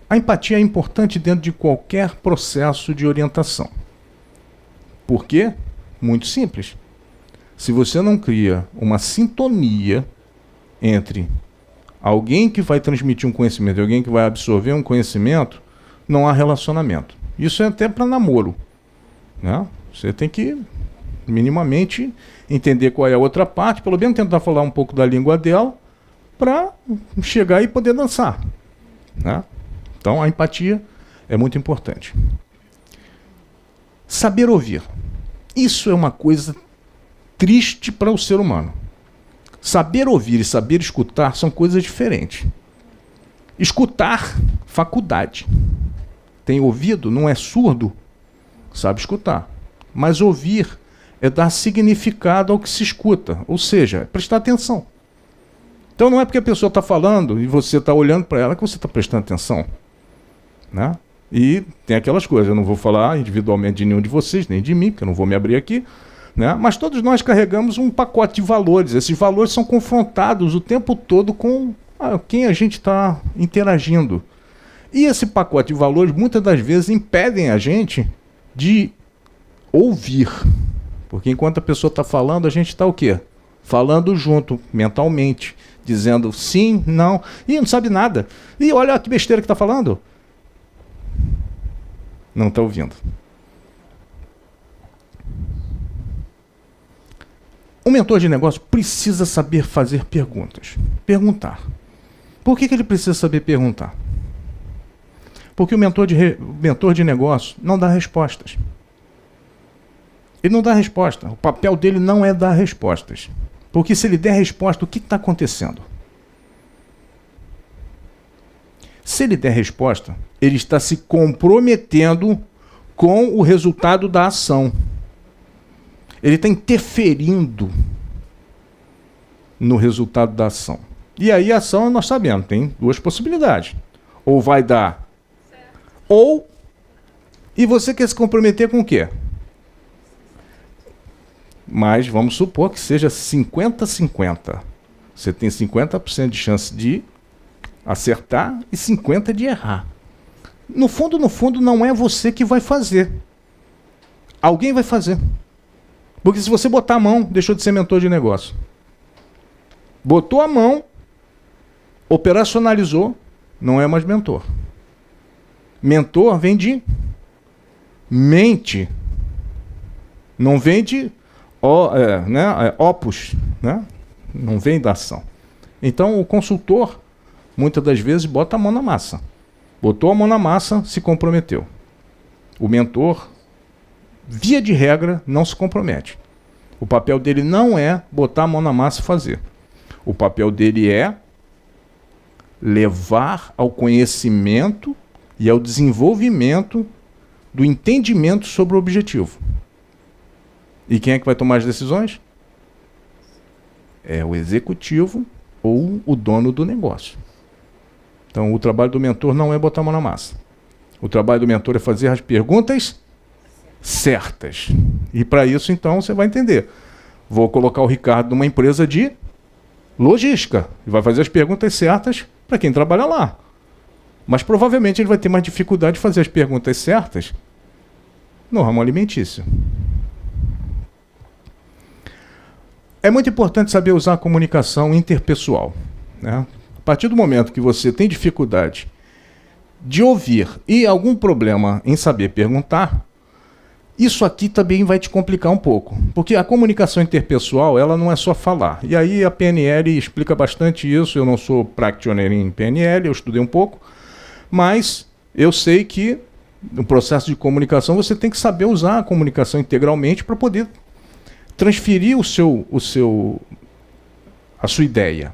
A empatia é importante dentro de qualquer processo de orientação. Por quê? Muito simples. Se você não cria uma sintonia entre alguém que vai transmitir um conhecimento e alguém que vai absorver um conhecimento, não há relacionamento. Isso é até para namoro, né? Você tem que minimamente entender qual é a outra parte, pelo menos tentar falar um pouco da língua dela, para chegar e poder dançar, né? Então a empatia é muito importante. Saber ouvir. Isso é uma coisa triste para o ser humano. Saber ouvir e saber escutar são coisas diferentes. Escutar, faculdade. Tem ouvido, não é surdo, sabe escutar. Mas ouvir é dar significado ao que se escuta, ou seja, é prestar atenção. Então não é porque a pessoa está falando e você está olhando para ela que você está prestando atenção, né? E tem aquelas coisas, eu não vou falar individualmente de nenhum de vocês, nem de mim, porque eu não vou me abrir aqui, né? Mas todos nós carregamos um pacote de valores. Esses valores são confrontados o tempo todo com quem a gente está interagindo. E esse pacote de valores muitas das vezes impedem a gente de ouvir. Porque enquanto a pessoa está falando, a gente está o quê? Falando junto, mentalmente, dizendo sim, não, e não sabe nada. E olha que besteira que está falando. Não está ouvindo. Um mentor de negócio precisa saber fazer perguntas. Perguntar. Por que ele precisa saber perguntar? Porque o mentor de negócio não dá respostas. Ele não dá resposta. O papel dele não é dar respostas. Porque se ele der resposta, o que está acontecendo? Se ele der resposta, ele está se comprometendo com o resultado da ação. Ele está interferindo no resultado da ação. E aí a ação, nós sabemos, tem duas possibilidades. Ou vai dar, ou... E você quer se comprometer com o quê? Mas vamos supor que seja 50-50. Você tem 50% de chance de acertar e 50% de errar. No fundo, não é você que vai fazer. Alguém vai fazer. Porque se você botar a mão, deixou de ser mentor de negócio. Botou a mão, operacionalizou, não é mais mentor. Mentor vem de mente. Não vem de opus, né? Não vem da ação. Então o consultor, muitas das vezes, bota a mão na massa. Botou a mão na massa, se comprometeu. O mentor, via de regra, não se compromete. O papel dele não é botar a mão na massa e fazer. O papel dele é levar ao conhecimento e ao desenvolvimento do entendimento sobre o objetivo. E quem é que vai tomar as decisões? É o executivo ou o dono do negócio. Então, o trabalho do mentor não é botar a mão na massa. O trabalho do mentor é fazer as perguntas certas. E para isso, então, você vai entender. Vou colocar o Ricardo numa empresa de logística. Ele vai fazer as perguntas certas para quem trabalha lá. Mas provavelmente ele vai ter mais dificuldade de fazer as perguntas certas no ramo alimentício. É muito importante saber usar a comunicação interpessoal, né? A partir do momento que você tem dificuldade de ouvir e algum problema em saber perguntar, isso aqui também vai te complicar um pouco. Porque a comunicação interpessoal, ela não é só falar. E aí a PNL explica bastante isso. Eu não sou practitioner em PNL, eu estudei um pouco. Mas eu sei que no processo de comunicação você tem que saber usar a comunicação integralmente para poder transferir a sua ideia,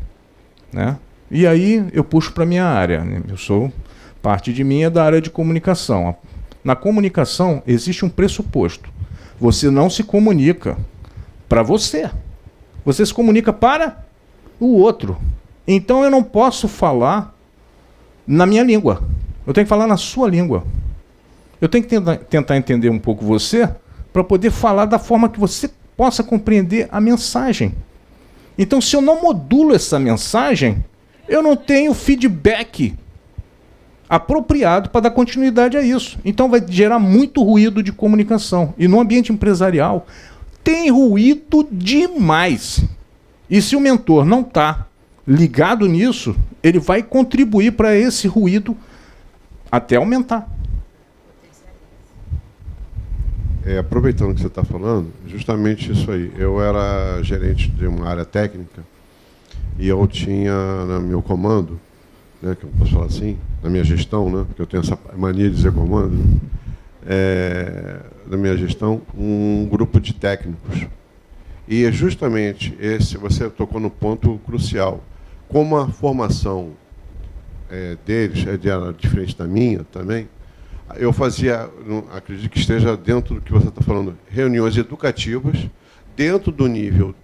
né? E aí eu puxo para a minha área, né? Parte de mim é da área de comunicação. Na comunicação existe um pressuposto. Você não se comunica para você. Você se comunica para o outro. Então eu não posso falar na minha língua. Eu tenho que falar na sua língua. Eu tenho que tentar entender um pouco você para poder falar da forma que você possa compreender a mensagem. Então, se eu não modulo essa mensagem, eu não tenho feedback apropriado para dar continuidade a isso. Então, vai gerar muito ruído de comunicação. E no ambiente empresarial, tem ruído demais. E se o mentor não está ligado nisso, ele vai contribuir para esse ruído até aumentar. Aproveitando que você está falando, justamente isso aí. Eu era gerente de uma área técnica e eu tinha no meu comando, né, que eu posso falar assim, na minha gestão, né, porque eu tenho essa mania de dizer comando, na minha gestão, um grupo de técnicos. E é justamente esse, você tocou no ponto crucial. Como a formação deles era diferente da minha também, eu fazia, acredito que esteja dentro do que você está falando, reuniões educativas, dentro do nível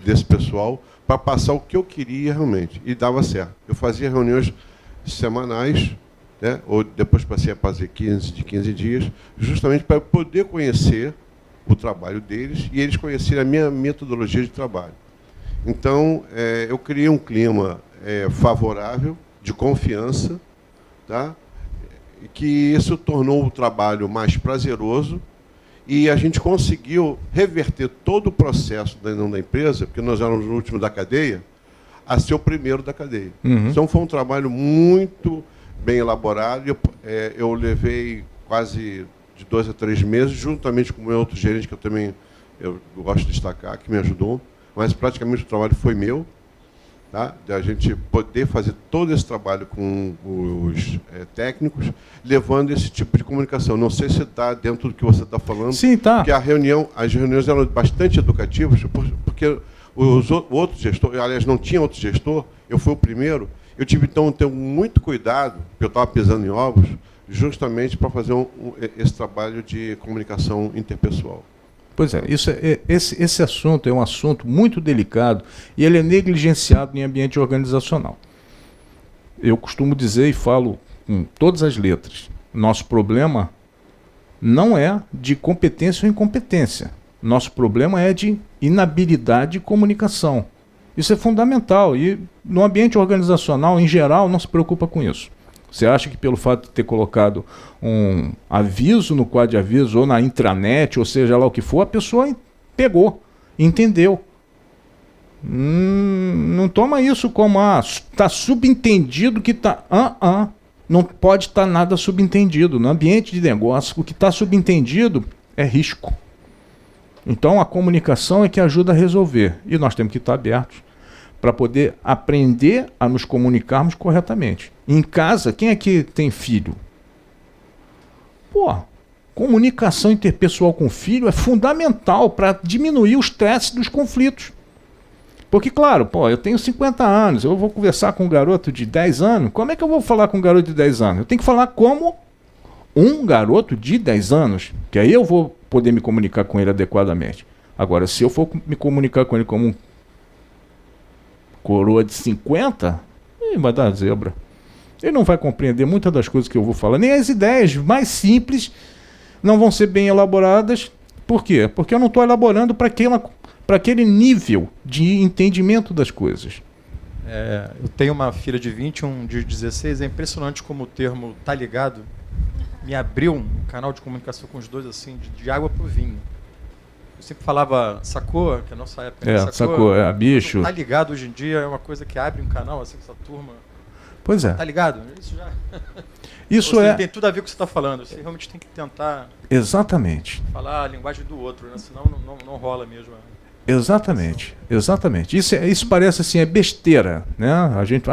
desse pessoal, para passar o que eu queria realmente. E dava certo. Eu fazia reuniões semanais, né, ou depois passei a fazer 15 dias, justamente para poder conhecer o trabalho deles e eles conhecerem a minha metodologia de trabalho. Então, eu criei um clima favorável, de confiança, tá? Que isso tornou o trabalho mais prazeroso e a gente conseguiu reverter todo o processo dentro da empresa, porque nós éramos o último da cadeia, a ser o primeiro da cadeia. Uhum. Então, foi um trabalho muito bem elaborado. Eu levei quase de 2 a 3 meses, juntamente com o meu outro gerente, que eu também gosto de destacar, que me ajudou, mas praticamente o trabalho foi meu. Tá? De a gente poder fazer todo esse trabalho com os técnicos, levando esse tipo de comunicação. Não sei se está dentro do que você está falando. Sim, está. Porque as reuniões eram bastante educativas, porque os outros gestores, aliás, não tinha outro gestor, eu fui o primeiro, eu tive, então, ter muito cuidado, porque eu estava pisando em ovos, justamente para fazer esse trabalho de comunicação interpessoal. Pois é, esse assunto é um assunto muito delicado e ele é negligenciado em ambiente organizacional. Eu costumo dizer e falo com todas as letras, nosso problema não é de competência ou incompetência. Nosso problema é de inabilidade de comunicação. Isso é fundamental e no ambiente organizacional, em geral, não se preocupa com isso. Você acha que pelo fato de ter colocado um aviso no quadro de aviso ou na intranet, ou seja lá o que for, a pessoa pegou, entendeu. Não toma isso como está subentendido que está... Não pode estar nada subentendido. No ambiente de negócio, o que está subentendido é risco. Então a comunicação é que ajuda a resolver. E nós temos que estar abertos para poder aprender a nos comunicarmos corretamente. Em casa, quem é que tem filho? Comunicação interpessoal com o filho é fundamental para diminuir o estresse dos conflitos. Porque, claro, pô, eu tenho 50 anos, eu vou conversar com um garoto de 10 anos, como é que eu vou falar com um garoto de 10 anos? Eu tenho que falar como um garoto de 10 anos, que aí eu vou poder me comunicar com ele adequadamente. Agora, se eu for me comunicar com ele como um coroa de 50, vai dar zebra. Ele não vai compreender muitas das coisas que eu vou falar, nem as ideias mais simples não vão ser bem elaboradas. Por quê? Porque eu não estou elaborando para aquele nível de entendimento das coisas. Eu tenho uma filha de 20, um de 16, é impressionante como o termo "tá ligado" me abriu um canal de comunicação com os dois, assim, de água pro vinho. Eu sempre falava sacou, que é a nossa época. Sacou, bicho. Tá ligado hoje em dia é uma coisa que abre um canal, assim, com essa turma. Pois é. Tá ligado? Isso já... Isso tem tudo a ver com o que você está falando. Você realmente tem que tentar... Exatamente. Falar a linguagem do outro, né? Senão não rola mesmo. Exatamente. Isso parece assim, é besteira, né? A gente,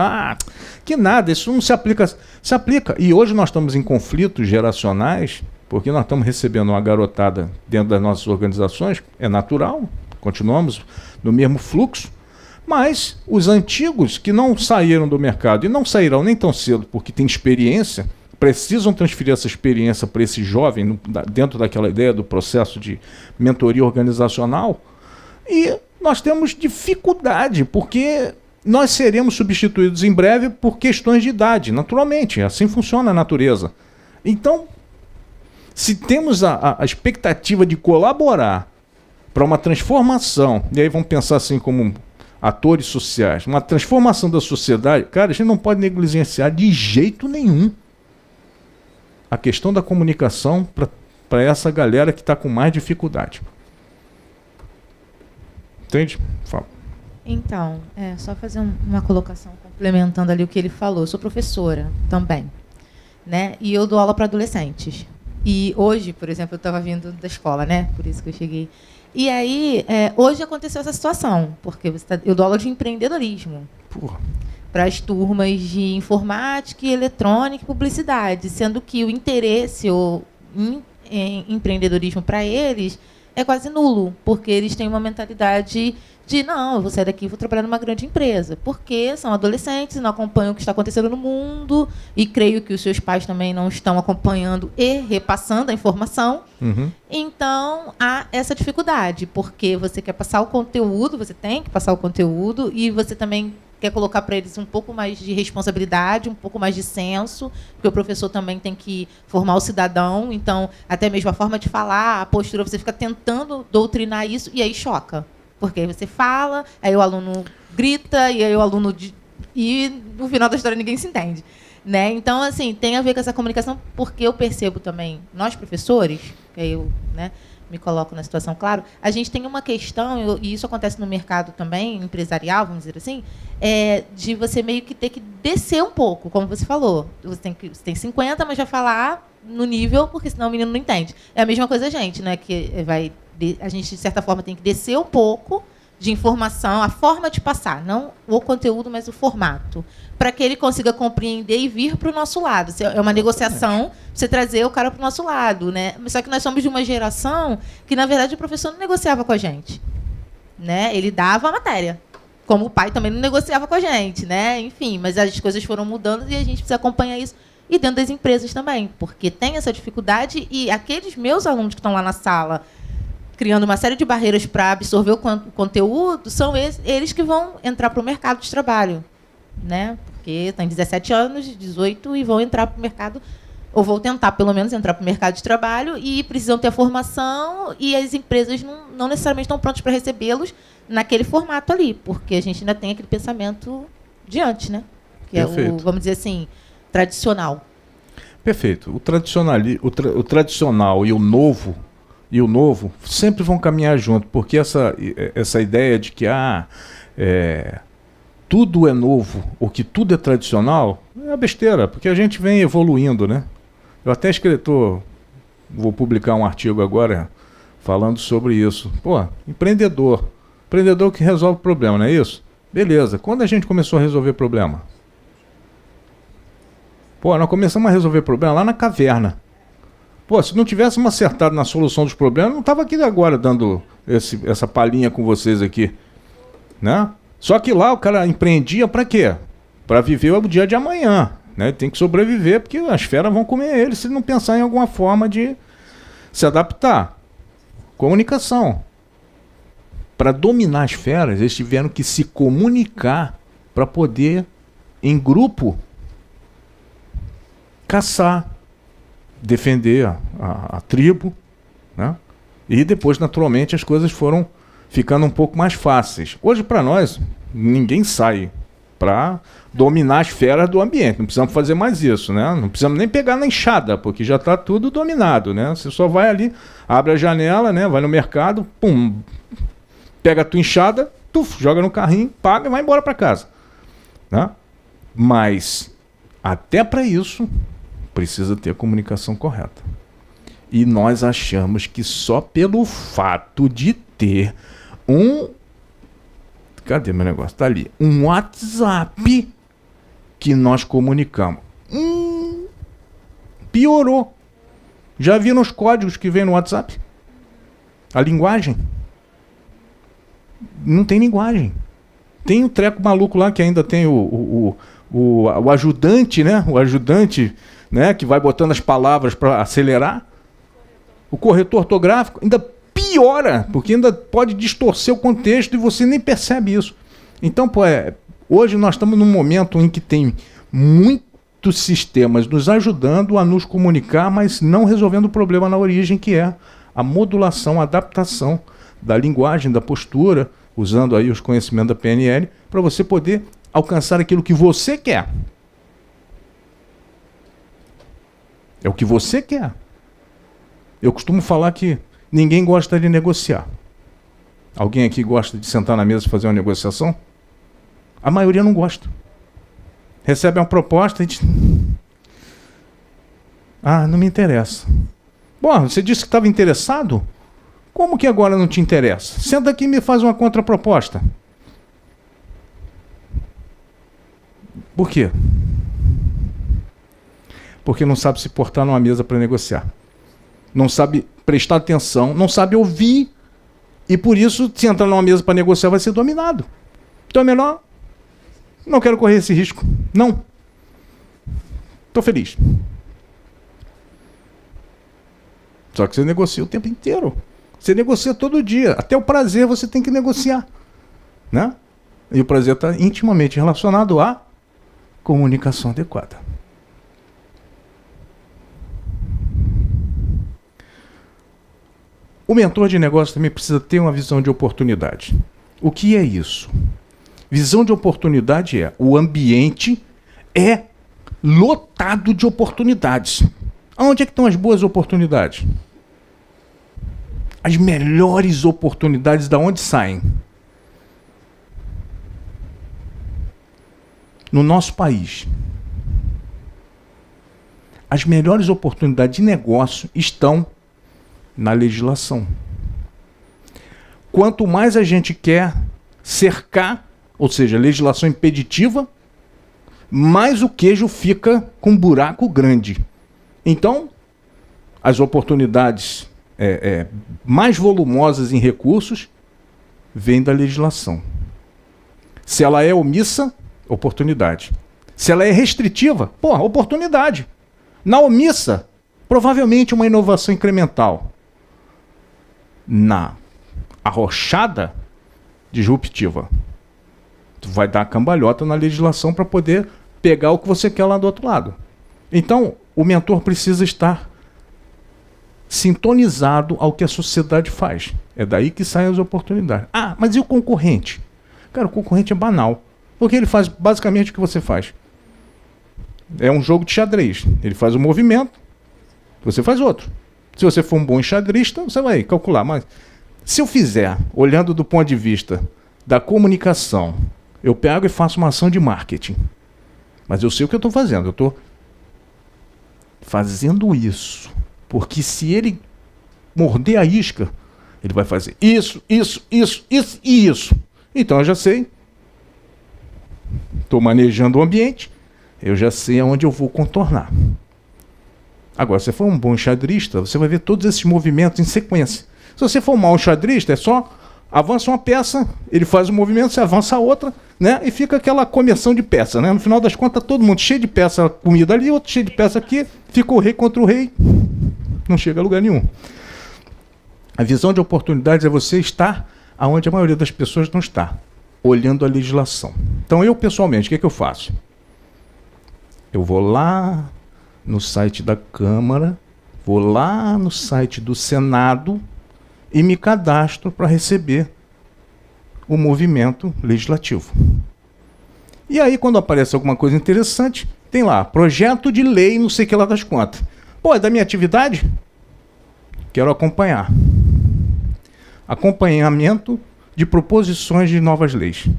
que nada, isso não se aplica. Se aplica. E hoje nós estamos em conflitos geracionais, porque nós estamos recebendo uma garotada dentro das nossas organizações, é natural, continuamos no mesmo fluxo, mas os antigos que não saíram do mercado e não sairão nem tão cedo porque têm experiência, precisam transferir essa experiência para esse jovem dentro daquela ideia do processo de mentoria organizacional. E nós temos dificuldade, porque nós seremos substituídos em breve por questões de idade, naturalmente, assim funciona a natureza. Então, se temos a expectativa de colaborar para uma transformação, e aí vamos pensar assim como atores sociais, uma transformação da sociedade, cara, a gente não pode negligenciar de jeito nenhum a questão da comunicação para essa galera que está com mais dificuldade. Entende? Fala. Então, só fazer uma colocação complementando ali o que ele falou. Eu sou professora também, né? E eu dou aula para adolescentes. E hoje, por exemplo, eu estava vindo da escola, né? Por isso que eu cheguei. E aí, hoje aconteceu essa situação, porque eu dou aula de empreendedorismo para as turmas de informática, eletrônica e publicidade, sendo que o interesse em empreendedorismo para eles é quase nulo, porque eles têm uma mentalidade de não, eu vou sair daqui e vou trabalhar numa grande empresa, porque são adolescentes, não acompanham o que está acontecendo no mundo, e creio que os seus pais também não estão acompanhando e repassando a informação. Uhum. Então, há essa dificuldade, porque você quer passar o conteúdo, você tem que passar o conteúdo, e você também quer colocar para eles um pouco mais de responsabilidade, um pouco mais de senso, porque o professor também tem que formar o cidadão, então, até mesmo a forma de falar, a postura, você fica tentando doutrinar isso, e aí choca. Porque aí você fala, aí o aluno grita, e aí o aluno... E no final da história ninguém se entende. Né? Então, assim, tem a ver com essa comunicação, porque eu percebo também, nós professores, que aí eu me coloco na situação, claro, a gente tem uma questão, e isso acontece no mercado também, empresarial, vamos dizer assim, de você meio que ter que descer um pouco, como você falou. Você tem 50, mas já falar no nível, porque senão o menino não entende. É a mesma coisa a gente, né? Que a gente, de certa forma, tem que descer um pouco de informação, a forma de passar, não o conteúdo, mas o formato, para que ele consiga compreender e vir para o nosso lado. É uma negociação, você trazer o cara para o nosso lado, né? Só que nós somos de uma geração que, na verdade, o professor não negociava com a gente, né? Ele dava a matéria, como o pai também não negociava com a gente, né? Enfim, mas as coisas foram mudando e a gente precisa acompanhar isso. E dentro das empresas também, porque tem essa dificuldade, e aqueles meus alunos que estão lá na sala criando uma série de barreiras para absorver o conteúdo, são eles que vão entrar para o mercado de trabalho, né? Porque têm 17 anos, 18, e vão entrar para o mercado, ou vão tentar, pelo menos, entrar para o mercado de trabalho, e precisam ter formação, e as empresas não necessariamente estão prontas para recebê-los naquele formato ali, porque a gente ainda tem aquele pensamento de antes, né? Que é o, vamos dizer assim, tradicional. Perfeito. O tradicional e o novo sempre vão caminhar junto, porque essa ideia de que tudo é novo ou que tudo é tradicional é besteira, porque a gente vem evoluindo, né? Eu até vou publicar um artigo agora falando sobre isso. Pô, empreendedor que resolve problema, não é isso? Beleza. Quando a gente começou a resolver problema? Pô, nós começamos a resolver problema lá na caverna. Pô, se não tivéssemos acertado na solução dos problemas, eu não estava aqui agora dando essa palhinha com vocês aqui, né? Só que lá o cara empreendia para quê? Para viver o dia de amanhã. Né? Tem que sobreviver, porque as feras vão comer ele se ele não pensar em alguma forma de se adaptar. Comunicação. Para dominar as feras, eles tiveram que se comunicar para poder, em grupo, caçar, defender a tribo, né? E depois, naturalmente, as coisas foram ficando um pouco mais fáceis. Hoje, para nós, ninguém sai para dominar as feras do ambiente. Não precisamos fazer mais isso, né? Não precisamos nem pegar na enxada, porque já está tudo dominado, né? Você só vai ali, abre a janela, né? Vai no mercado, pum, pega a tua enxada, tuf, joga no carrinho, paga e vai embora para casa, né? Mas até para isso precisa ter a comunicação correta. E nós achamos que só pelo fato de ter cadê meu negócio? Tá ali. Um WhatsApp que nós comunicamos. Piorou. Já viram os códigos que vem no WhatsApp? A linguagem? Não tem linguagem. Tem um treco maluco lá que ainda tem o ajudante, né? O ajudante, né? Que vai botando as palavras para acelerar. O corretor ortográfico ainda piora, porque ainda pode distorcer o contexto e você nem percebe isso. Então, hoje nós estamos num momento em que tem muitos sistemas nos ajudando a nos comunicar, mas não resolvendo o problema na origem, que é a modulação, a adaptação da linguagem, da postura, usando aí os conhecimentos da PNL, para você poder alcançar aquilo que você quer. É o que você quer. Eu costumo falar que ninguém gosta de negociar. Alguém aqui gosta de sentar na mesa e fazer uma negociação? A maioria não gosta. Recebe uma proposta e diz: não me interessa. Bom, você disse que estava interessado? Como que agora não te interessa? Senta aqui e me faz uma contraproposta. Por quê? Porque não sabe se portar numa mesa para negociar. Não sabe prestar atenção, não sabe ouvir, e por isso, se entrar numa mesa para negociar, vai ser dominado. Então é melhor, não quero correr esse risco. Não. Estou feliz. Só que você negocia o tempo inteiro. Você negocia todo dia. Até o prazer você tem que negociar, né? E o prazer está intimamente relacionado à comunicação adequada. O mentor de negócio também precisa ter uma visão de oportunidade. O que é isso? Visão de oportunidade o ambiente é lotado de oportunidades. Onde é que estão as boas oportunidades? As melhores oportunidades da onde saem? No nosso país. As melhores oportunidades de negócio estão na legislação. Quanto mais a gente quer cercar, ou seja, legislação impeditiva, mais o queijo fica com um buraco grande. Então, as oportunidades mais volumosas em recursos vêm da legislação. Se ela é omissa, oportunidade. Se ela é restritiva, oportunidade. Na omissa, provavelmente uma inovação incremental. Na arrochada, disruptiva. Tu vai dar cambalhota na legislação para poder pegar o que você quer lá do outro lado. Então, o mentor precisa estar sintonizado ao que a sociedade faz. É daí que saem as oportunidades. Mas e o concorrente? Cara, o concorrente é banal. Porque ele faz basicamente o que você faz. É um jogo de xadrez. Ele faz um movimento, você faz outro. Se você for um bom enxadrista, você vai calcular. Mas se eu fizer, olhando do ponto de vista da comunicação, eu pego e faço uma ação de marketing. Mas eu sei o que eu estou fazendo. Eu estou fazendo isso. Porque se ele morder a isca, ele vai fazer isso e isso. Então eu já sei. Estou manejando o ambiente. Eu já sei aonde eu vou contornar. Agora, se você for um bom enxadrista, você vai ver todos esses movimentos em sequência. Se você for um mau enxadrista, é só Avança uma peça, ele faz um movimento, você avança a outra, né? E fica aquela começão de peça, né? No final das contas, todo mundo cheio de peça, comida ali, outro cheio de peça aqui, fica o rei contra o rei, não chega a lugar nenhum. A visão de oportunidades é você estar onde a maioria das pessoas não está, olhando a legislação. Então eu, pessoalmente, o que é que eu faço? Eu vou lá no site da Câmara, vou lá no site do Senado e me cadastro para receber o movimento legislativo. E aí, quando aparece alguma coisa interessante, tem lá, projeto de lei, não sei o que lá das contas. Pô, é da minha atividade? Quero acompanhar. Acompanhamento de proposições de novas leis.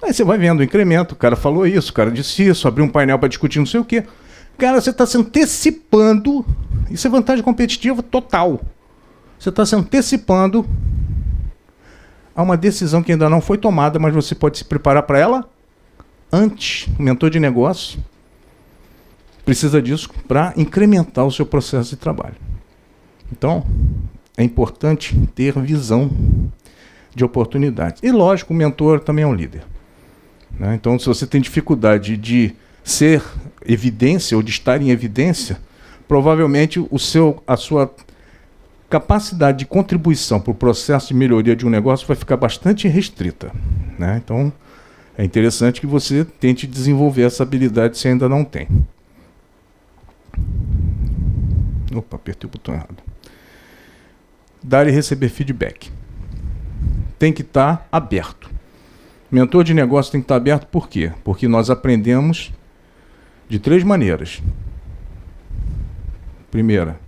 Aí você vai vendo o incremento, o cara falou isso, o cara disse isso, abriu um painel para discutir não sei o quê. Cara, você está se antecipando, isso é vantagem competitiva total. Você está se antecipando a uma decisão que ainda não foi tomada, mas você pode se preparar para ela antes. O mentor de negócio precisa disso para incrementar o seu processo de trabalho. Então, é importante ter visão de oportunidades. E, lógico, o mentor também é um líder, né? Então, se você tem dificuldade de ser evidência ou de estar em evidência, provavelmente a sua capacidade de contribuição para o processo de melhoria de um negócio vai ficar bastante restrita, né? Então, é interessante que você tente desenvolver essa habilidade se ainda não tem. Opa, apertei o botão errado. Dar e receber feedback. Tem que estar aberto. Mentor de negócio tem que estar aberto por quê? Porque nós aprendemos de 3 maneiras. Primeira,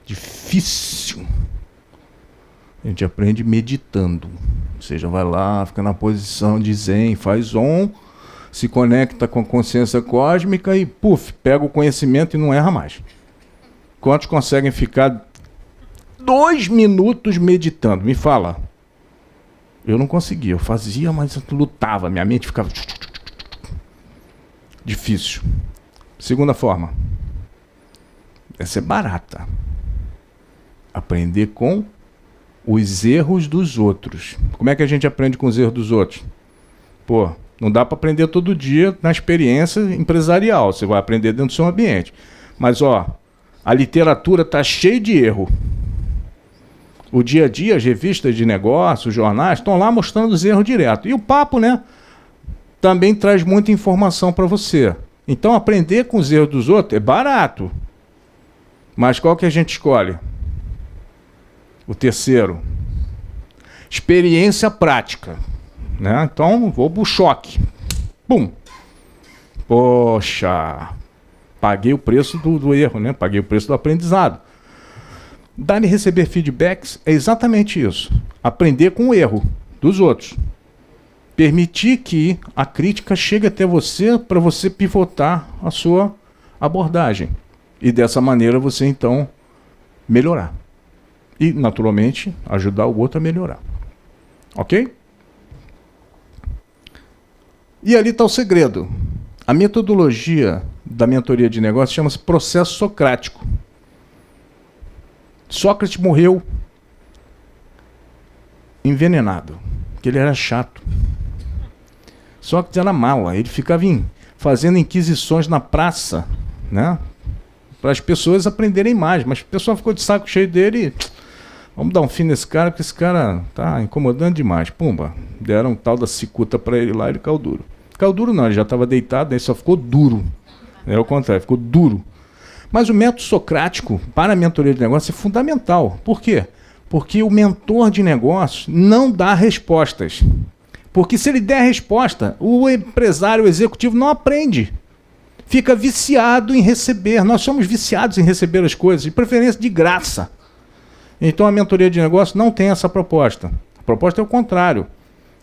difícil. A gente aprende meditando. Ou seja, vai lá, fica na posição de zen, faz on, se conecta com a consciência cósmica e, puf, pega o conhecimento e não erra mais. Quantos conseguem ficar 2 minutos meditando? Me fala. Eu não conseguia, eu fazia, mas eu lutava, minha mente ficava... Difícil. Segunda forma. Essa é barata. Aprender com os erros dos outros. Como é que a gente aprende com os erros dos outros? Pô, não dá para aprender todo dia na experiência empresarial. Você vai aprender dentro do seu ambiente. Mas, a literatura está cheia de erro. O dia a dia, as revistas de negócios, os jornais, estão lá mostrando os erros direto. E o papo, né, também traz muita informação para você. Então, aprender com os erros dos outros é barato. Mas qual que a gente escolhe? O terceiro. Experiência prática, né? Então, vou pro choque. Pum! Poxa! Paguei o preço do erro, né? Paguei o preço do aprendizado. Dar e receber feedbacks é exatamente isso. Aprender com o erro dos outros. Permitir que a crítica chegue até você para você pivotar a sua abordagem. E dessa maneira você, então, melhorar. E, naturalmente, ajudar o outro a melhorar. Ok? E ali está o segredo. A metodologia da mentoria de negócio chama-se processo socrático. Sócrates morreu envenenado, porque ele era chato. Sócrates era mala, ele ficava fazendo inquisições na praça, né, para as pessoas aprenderem mais, mas o pessoal ficou de saco cheio dele e, vamos dar um fim nesse cara, porque esse cara tá incomodando demais. Pumba, deram um tal da cicuta para ele lá e ele caiu duro. Caiu duro não, ele já estava deitado, aí só ficou duro. É o contrário, ficou duro. Mas o método socrático para a mentoria de negócio é fundamental. Por quê? Porque o mentor de negócio não dá respostas. Porque se ele der resposta, o empresário, o executivo não aprende. Fica viciado em receber. Nós somos viciados em receber as coisas, de preferência de graça. Então a mentoria de negócio não tem essa proposta. A proposta é o contrário.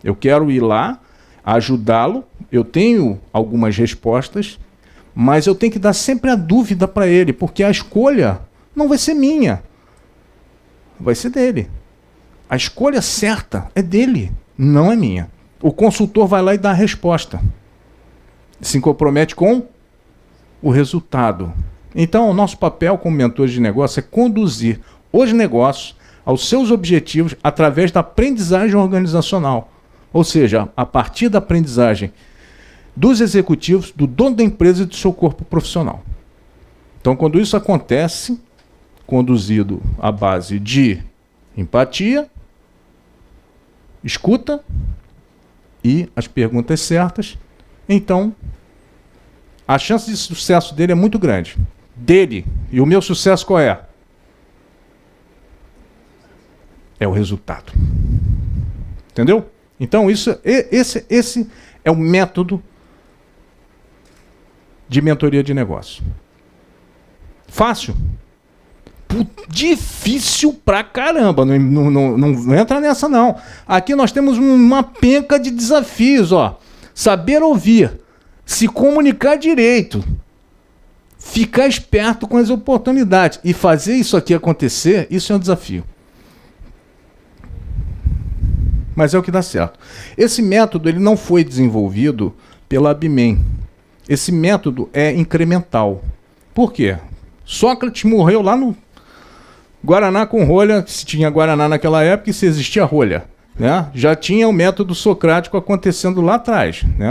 Eu quero ir lá, ajudá-lo, eu tenho algumas respostas, mas eu tenho que dar sempre a dúvida para ele, porque a escolha não vai ser minha, vai ser dele. A escolha certa é dele, não é minha. O consultor vai lá e dá a resposta. Se compromete com o resultado. Então, o nosso papel como mentores de negócio é conduzir os negócios aos seus objetivos através da aprendizagem organizacional. Ou seja, a partir da aprendizagem dos executivos, do dono da empresa e do seu corpo profissional. Então, quando isso acontece, conduzido à base de empatia, escuta e as perguntas certas, então a chance de sucesso dele é muito grande. Dele. E o meu sucesso qual é? É o resultado. Entendeu? Então, esse é o método de mentoria de negócio. Fácil? Difícil pra caramba. Não entra nessa, não. Aqui nós temos uma penca de desafios. Ó. Saber ouvir, se comunicar direito, ficar esperto com as oportunidades e fazer isso aqui acontecer, isso é um desafio. Mas é o que dá certo. Esse método ele não foi desenvolvido pela Abimem. Esse método é incremental. Por quê? Sócrates morreu lá no Guaraná com rolha, se tinha Guaraná naquela época e se existia rolha. Né? Já tinha o método socrático acontecendo lá atrás. Né?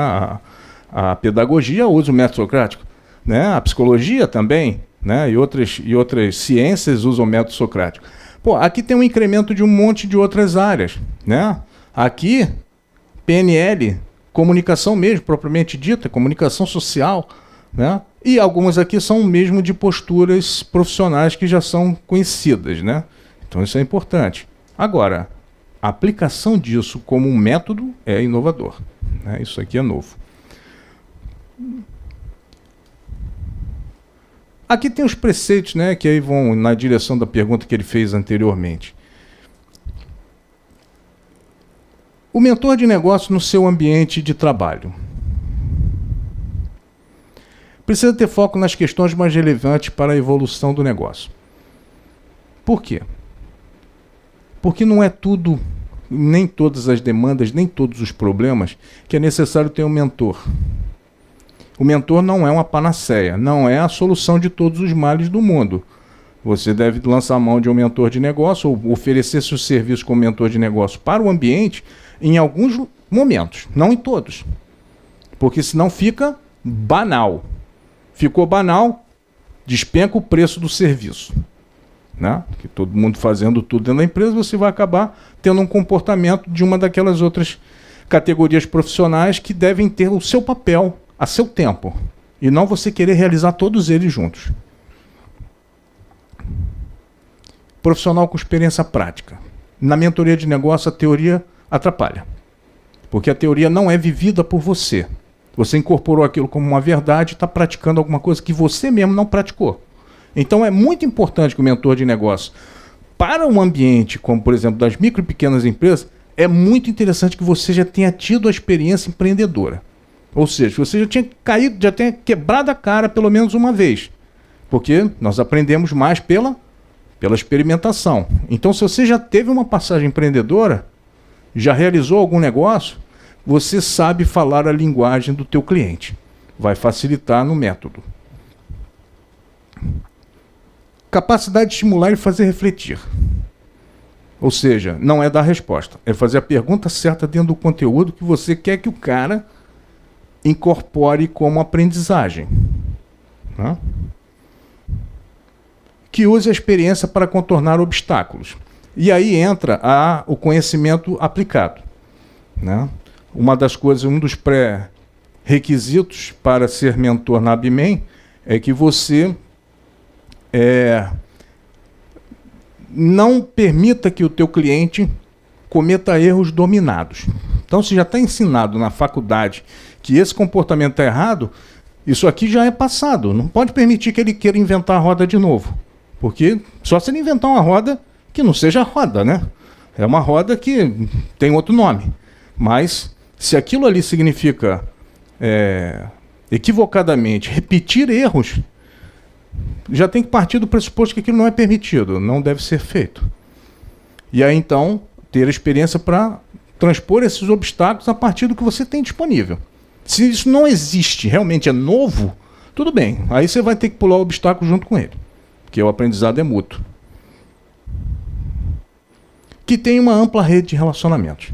A pedagogia usa o método socrático. Né? A psicologia também, né? e outras ciências usam o método socrático. Pô, aqui tem um incremento de um monte de outras áreas. Né? Aqui, PNL, comunicação mesmo, propriamente dita, comunicação social, né? E algumas aqui são mesmo de posturas profissionais que já são conhecidas, né? Então isso é importante. Agora, a aplicação disso como um método é inovador, né? Isso aqui é novo. Aqui tem os preceitos, né, que aí vão na direção da pergunta que ele fez anteriormente. O mentor de negócio no seu ambiente de trabalho precisa ter foco nas questões mais relevantes para a evolução do negócio. Por quê? Porque não é tudo, nem todas as demandas, nem todos os problemas que é necessário ter um mentor. O mentor não é uma panaceia, não é a solução de todos os males do mundo. Você deve lançar a mão de um mentor de negócio ou oferecer seus serviços como mentor de negócio para o ambiente em alguns momentos, não em todos. Porque senão fica banal. Ficou banal, despenca o preço do serviço. Né? Que todo mundo fazendo tudo dentro da empresa, você vai acabar tendo um comportamento de uma daquelas outras categorias profissionais que devem ter o seu papel a seu tempo. E não você querer realizar todos eles juntos. Profissional com experiência prática. Na mentoria de negócio, a teoria atrapalha. Porque a teoria não é vivida por você. Você incorporou aquilo como uma verdade e está praticando alguma coisa que você mesmo não praticou. Então é muito importante que o mentor de negócio, para um ambiente como, por exemplo, das micro e pequenas empresas, é muito interessante que você já tenha tido a experiência empreendedora. Ou seja, você já tinha caído, já tenha quebrado a cara pelo menos uma vez. Porque nós aprendemos mais pela experimentação. Então, se você já teve uma passagem empreendedora, já realizou algum negócio, você sabe falar a linguagem do teu cliente. Vai facilitar no método. Capacidade de estimular e fazer refletir. Ou seja, não é dar resposta, é fazer a pergunta certa dentro do conteúdo que você quer que o cara incorpore como aprendizagem. Né? Que use a experiência para contornar obstáculos. E aí entra o conhecimento aplicado. Né? Uma das coisas, um dos pré-requisitos para ser mentor na Abimem é que você não permita que o teu cliente cometa erros dominados. Então, se já está ensinado na faculdade que esse comportamento está errado, isso aqui já é passado. Não pode permitir que ele queira inventar a roda de novo. Porque só se ele inventar uma roda que não seja roda, né? É uma roda que tem outro nome. Mas, se aquilo ali significa equivocadamente repetir erros, já tem que partir do pressuposto que aquilo não é permitido, não deve ser feito. E aí, então, ter a experiência para transpor esses obstáculos a partir do que você tem disponível. Se isso não existe, realmente é novo, tudo bem. Aí você vai ter que pular o obstáculo junto com ele, porque o aprendizado é mútuo. que tem uma ampla rede de relacionamentos.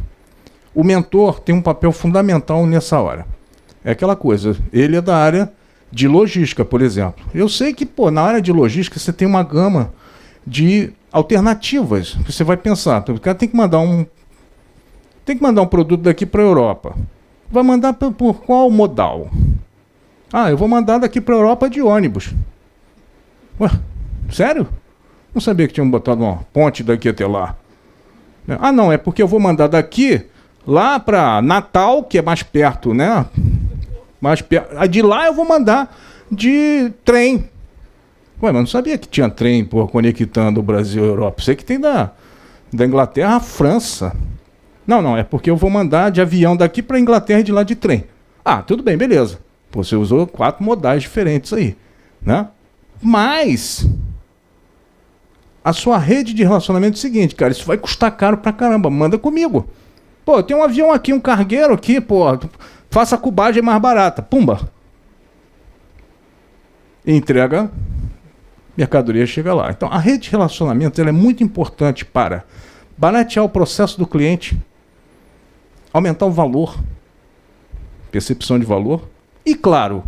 O mentor tem um papel fundamental nessa hora. É aquela coisa, ele é da área de logística, por exemplo. Eu sei que, na área de logística você tem uma gama de alternativas. Você vai pensar, o cara tem que mandar um produto daqui para a Europa. Vai mandar por qual modal? Eu vou mandar daqui para a Europa de ônibus. Ué, sério? Não sabia que tinham botado uma ponte daqui até lá. Não, é porque eu vou mandar daqui lá para Natal, que é mais perto, né? Mais perto. De lá eu vou mandar de trem. Ué, mas não sabia que tinha trem conectando o Brasil e a Europa. Sei que tem da Inglaterra à França. Não, é porque eu vou mandar de avião daqui para a Inglaterra e de lá de trem. Tudo bem, beleza. Você usou 4 modais diferentes aí, né? Mas a sua rede de relacionamento é o seguinte, cara, isso vai custar caro pra caramba, manda comigo. Tem um avião aqui, um cargueiro aqui, faça a cubagem mais barata. Pumba. Entrega, mercadoria chega lá. Então, a rede de relacionamento ela é muito importante para baratear o processo do cliente, aumentar o valor, percepção de valor, e, claro,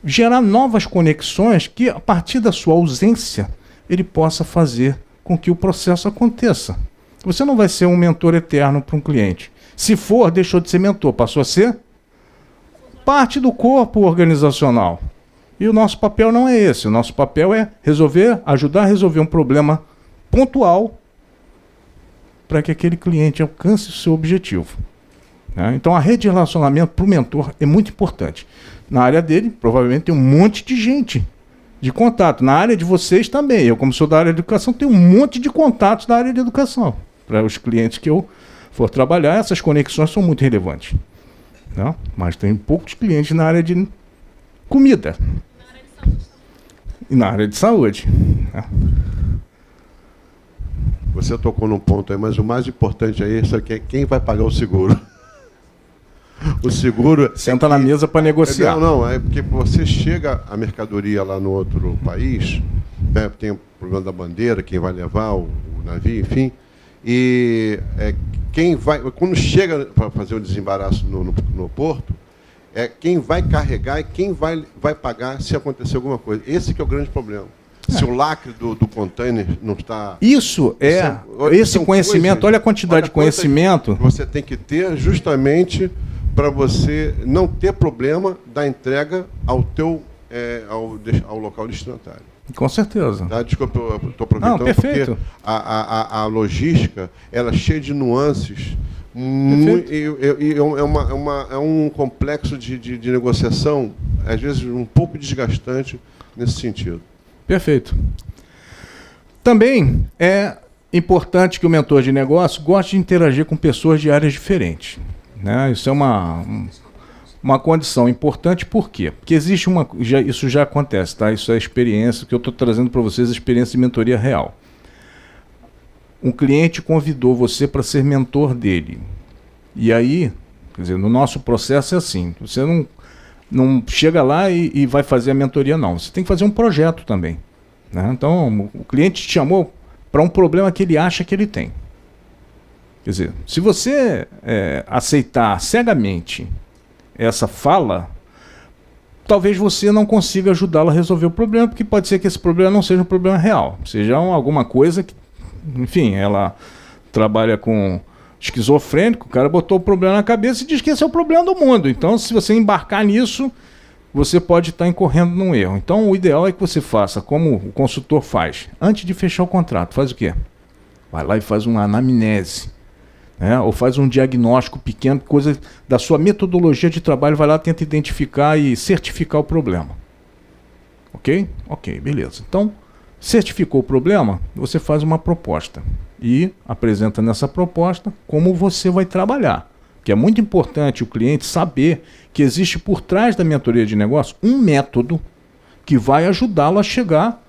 gerar novas conexões que, a partir da sua ausência, ele possa fazer com que o processo aconteça. Você não vai ser um mentor eterno para um cliente. Se for, deixou de ser mentor, passou a ser parte do corpo organizacional. E o nosso papel não é esse. O nosso papel é ajudar a resolver um problema pontual para que aquele cliente alcance o seu objetivo. Então, a rede de relacionamento para o mentor é muito importante. Na área dele, provavelmente tem um monte de gente de contato. Na área de vocês também. Eu, como sou da área de educação, tenho um monte de contatos da área de educação. Para os clientes que eu for trabalhar, essas conexões são muito relevantes. Mas tem poucos clientes na área de comida. E na área de saúde. Você tocou num ponto aí, mas o mais importante aí é quem vai pagar o seguro. O seguro... Senta na mesa para negociar. Não, é porque você chega a mercadoria lá no outro país, né, tem o problema da bandeira, quem vai levar o navio, enfim, e quem vai... Quando chega para fazer o desembaraço no porto, quem vai carregar e quem vai pagar se acontecer alguma coisa. Esse que é o grande problema. Se o lacre do container não está... Isso esse conhecimento, coisas, olha a quantidade de conhecimento. Você tem que ter justamente para você não ter problema da entrega ao local destinatário. Com certeza. Desculpa, eu estou aproveitando. Não, perfeito. Porque a logística ela é cheia de nuances. É um complexo de negociação, às vezes um pouco desgastante nesse sentido. Perfeito. Também é importante que o mentor de negócio goste de interagir com pessoas de áreas diferentes. Isso é uma condição importante, por quê? Porque existe isso já acontece, tá? Isso é a experiência que eu estou trazendo para vocês, a experiência de mentoria real. Um cliente convidou você para ser mentor dele. E aí, quer dizer, no nosso processo é assim, você não chega lá e vai fazer a mentoria, não. Você tem que fazer um projeto também. Então, o cliente te chamou para um problema que ele acha que ele tem. Quer dizer, se você aceitar cegamente essa fala, talvez você não consiga ajudá-lo a resolver o problema, porque pode ser que esse problema não seja um problema real. Seja alguma coisa que, enfim, ela trabalha com esquizofrênico, o cara botou o problema na cabeça e diz que esse é o problema do mundo. Então, se você embarcar nisso, você pode estar incorrendo num erro. Então, o ideal é que você faça como o consultor faz. Antes de fechar o contrato, faz o quê? Vai lá e faz uma anamnese. Ou faz um diagnóstico pequeno, coisa da sua metodologia de trabalho, vai lá, tenta identificar e certificar o problema. Ok? Ok, beleza. Então, certificou o problema, você faz uma proposta e apresenta nessa proposta como você vai trabalhar. Que é muito importante o cliente saber que existe por trás da mentoria de negócio um método que vai ajudá-lo a chegar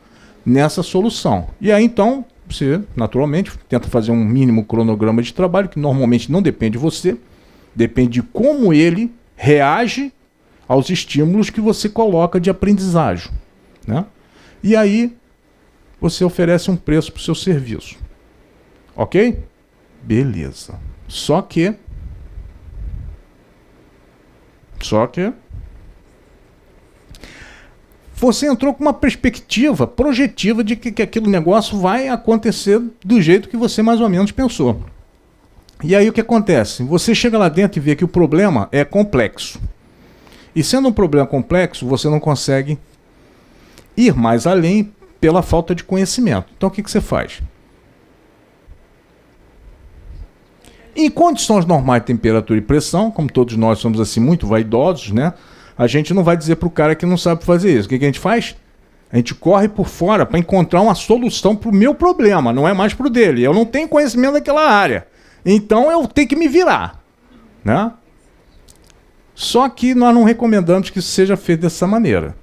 nessa solução. E aí, então, você, naturalmente, tenta fazer um mínimo cronograma de trabalho, que normalmente não depende de você, depende de como ele reage aos estímulos que você coloca de aprendizagem. E aí, você oferece um preço para o seu serviço. Ok? Beleza. Só que você entrou com uma perspectiva projetiva de que aquele negócio vai acontecer do jeito que você mais ou menos pensou. E aí o que acontece? Você chega lá dentro e vê que o problema é complexo. E sendo um problema complexo, você não consegue ir mais além pela falta de conhecimento. Então o que você faz? Em condições normais de temperatura e pressão, como todos nós somos assim muito vaidosos, né? A gente não vai dizer para o cara que não sabe fazer isso. O que a gente faz? A gente corre por fora para encontrar uma solução para o meu problema, não é mais para o dele. Eu não tenho conhecimento daquela área. Então eu tenho que me virar, né? Só que nós não recomendamos que isso seja feito dessa maneira.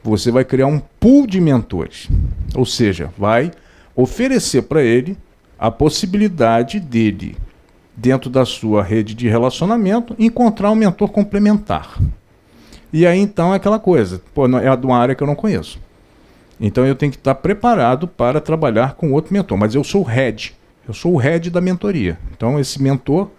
Você vai criar um pool de mentores. Ou seja, vai oferecer para ele a possibilidade dele, dentro da sua rede de relacionamento, encontrar um mentor complementar. E aí então é aquela coisa, é de uma área que eu não conheço. Então eu tenho que estar preparado para trabalhar com outro mentor. Mas eu sou o head da mentoria. Então esse mentor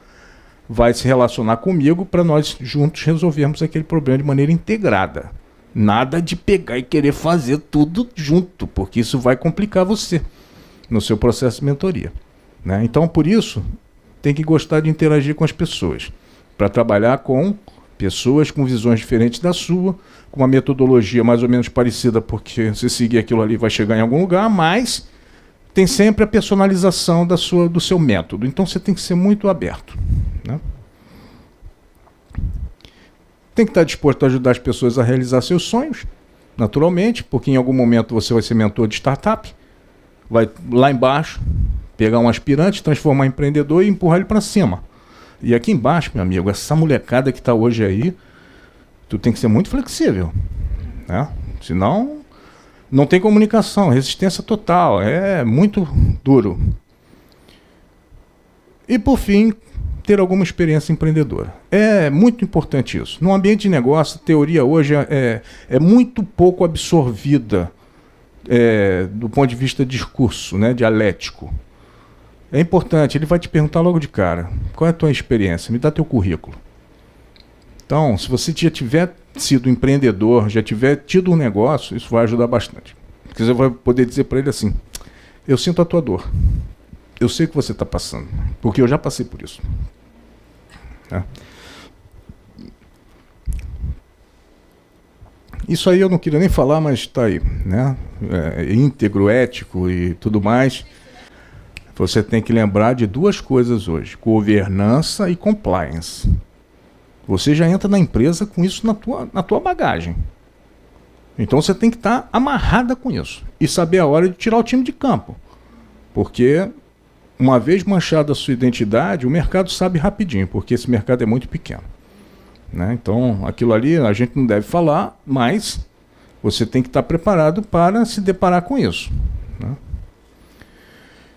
vai se relacionar comigo para nós juntos resolvermos aquele problema de maneira integrada. Nada de pegar e querer fazer tudo junto, porque isso vai complicar você no seu processo de mentoria, né? Então, por isso, tem que gostar de interagir com as pessoas, para trabalhar com pessoas com visões diferentes da sua, com uma metodologia mais ou menos parecida, porque se seguir aquilo ali vai chegar em algum lugar, mas tem sempre a personalização do seu método. Então, você tem que ser muito aberto, né? Tem que estar disposto a ajudar as pessoas a realizar seus sonhos, naturalmente, porque em algum momento você vai ser mentor de startup, vai lá embaixo, pegar um aspirante, transformar em empreendedor e empurrar ele para cima. E aqui embaixo, meu amigo, essa molecada que está hoje aí, tu tem que ser muito flexível, né? Senão, não tem comunicação, resistência total, é muito duro. E por fim, ter alguma experiência empreendedora. É muito importante isso. No ambiente de negócio, a teoria hoje é muito pouco absorvida do ponto de vista de discurso, né, dialético. É importante, ele vai te perguntar logo de cara, qual é a tua experiência? Me dá teu currículo. Então, se você já tiver sido empreendedor, já tiver tido um negócio, isso vai ajudar bastante. Porque você vai poder dizer para ele assim, eu sinto a tua dor. Eu sei o que você está passando, porque eu já passei por isso. É. Isso aí eu não queria nem falar, mas está aí, né? Íntegro, ético e tudo mais. Você tem que lembrar de duas coisas hoje: governança e compliance. Você já entra na empresa com isso na tua bagagem. Então você tem que estar amarrada com isso e saber a hora de tirar o time de campo, porque uma vez manchada a sua identidade, o mercado sabe rapidinho, porque esse mercado é muito pequeno, né? Então, aquilo ali a gente não deve falar, mas você tem que estar preparado para se deparar com isso, né?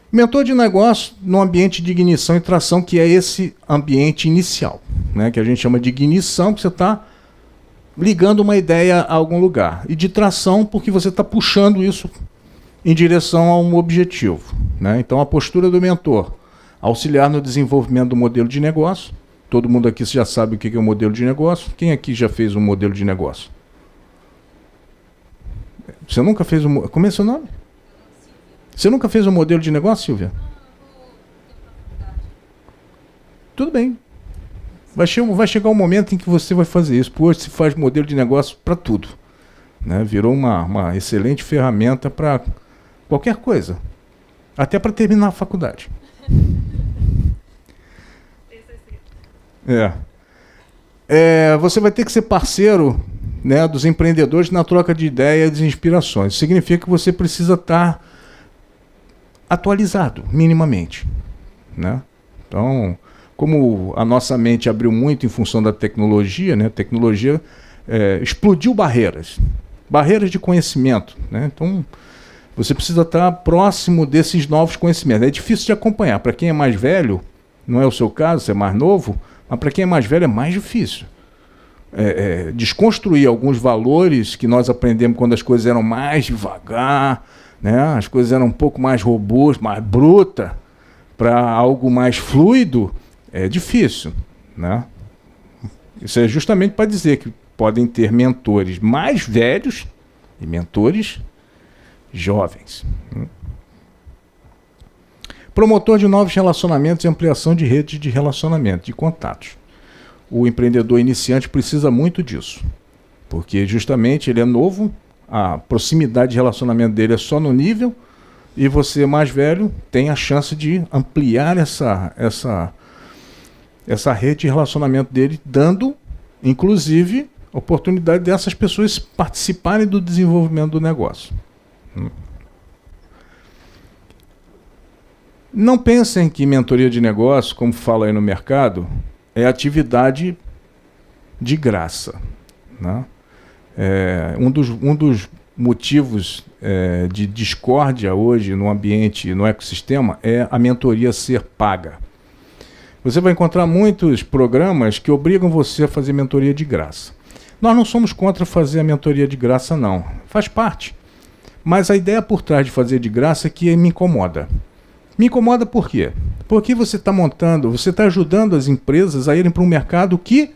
Mentor de negócio no ambiente de ignição e tração, que é esse ambiente inicial, né? Que a gente chama de ignição, que você está ligando uma ideia a algum lugar, e de tração, porque você está puxando isso em direção a um objetivo, né? Então, a postura do mentor: auxiliar no desenvolvimento do modelo de negócio. Todo mundo aqui já sabe o que é um modelo de negócio. Quem aqui já fez um modelo de negócio? Você nunca fez um... Como é seu nome? Você nunca fez um modelo de negócio, Silvia? Tudo bem. Vai chegar um momento em que você vai fazer isso. Por hoje se faz modelo de negócio para tudo, né? Virou uma excelente ferramenta para qualquer coisa, até para terminar a faculdade. Você vai ter que ser parceiro, né, dos empreendedores na troca de ideias e inspirações. Isso significa que você precisa estar atualizado, minimamente, né? Então, como a nossa mente abriu muito em função da tecnologia, né, a tecnologia explodiu barreiras de conhecimento, né? Então, você precisa estar próximo desses novos conhecimentos. É difícil de acompanhar. Para quem é mais velho, não é o seu caso, você é mais novo, mas para quem é mais velho é mais difícil. Desconstruir alguns valores que nós aprendemos quando as coisas eram mais devagar, né? As coisas eram um pouco mais robustas, mais brutas, para algo mais fluido, é difícil, né? Isso é justamente para dizer que podem ter mentores mais velhos e mentores jovens. Promotor de novos relacionamentos e ampliação de redes de relacionamento, de contatos. O empreendedor iniciante precisa muito disso, porque justamente ele é novo, a proximidade de relacionamento dele é só no nível, e você mais velho tem a chance de ampliar essa rede de relacionamento dele, dando, inclusive, a oportunidade dessas pessoas participarem do desenvolvimento do negócio. Não pensem que mentoria de negócio, como fala aí no mercado, é atividade de graça, né? Um dos motivos de discórdia hoje no ambiente, no ecossistema, é a mentoria ser paga. Você vai encontrar muitos programas que obrigam você a fazer mentoria de graça. Nós não somos contra fazer a mentoria de graça, não. Faz parte. Mas a ideia por trás de fazer de graça é que me incomoda. Me incomoda por quê? Porque você está ajudando as empresas a irem para um mercado que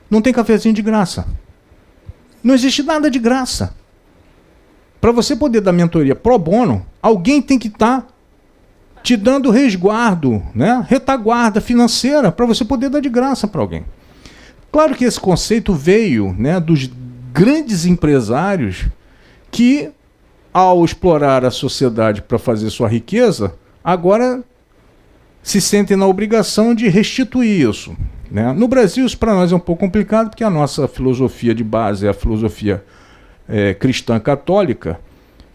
não tem cafezinho de graça. Não existe nada de graça. Para você poder dar mentoria pro bono, alguém tem que estar te dando resguardo, né? Retaguarda financeira, para você poder dar de graça para alguém. Claro que esse conceito veio, né, dos grandes empresários que, ao explorar a sociedade para fazer sua riqueza, agora se sentem na obrigação de restituir isso, né? No Brasil, isso para nós é um pouco complicado, porque a nossa filosofia de base é a filosofia cristã católica,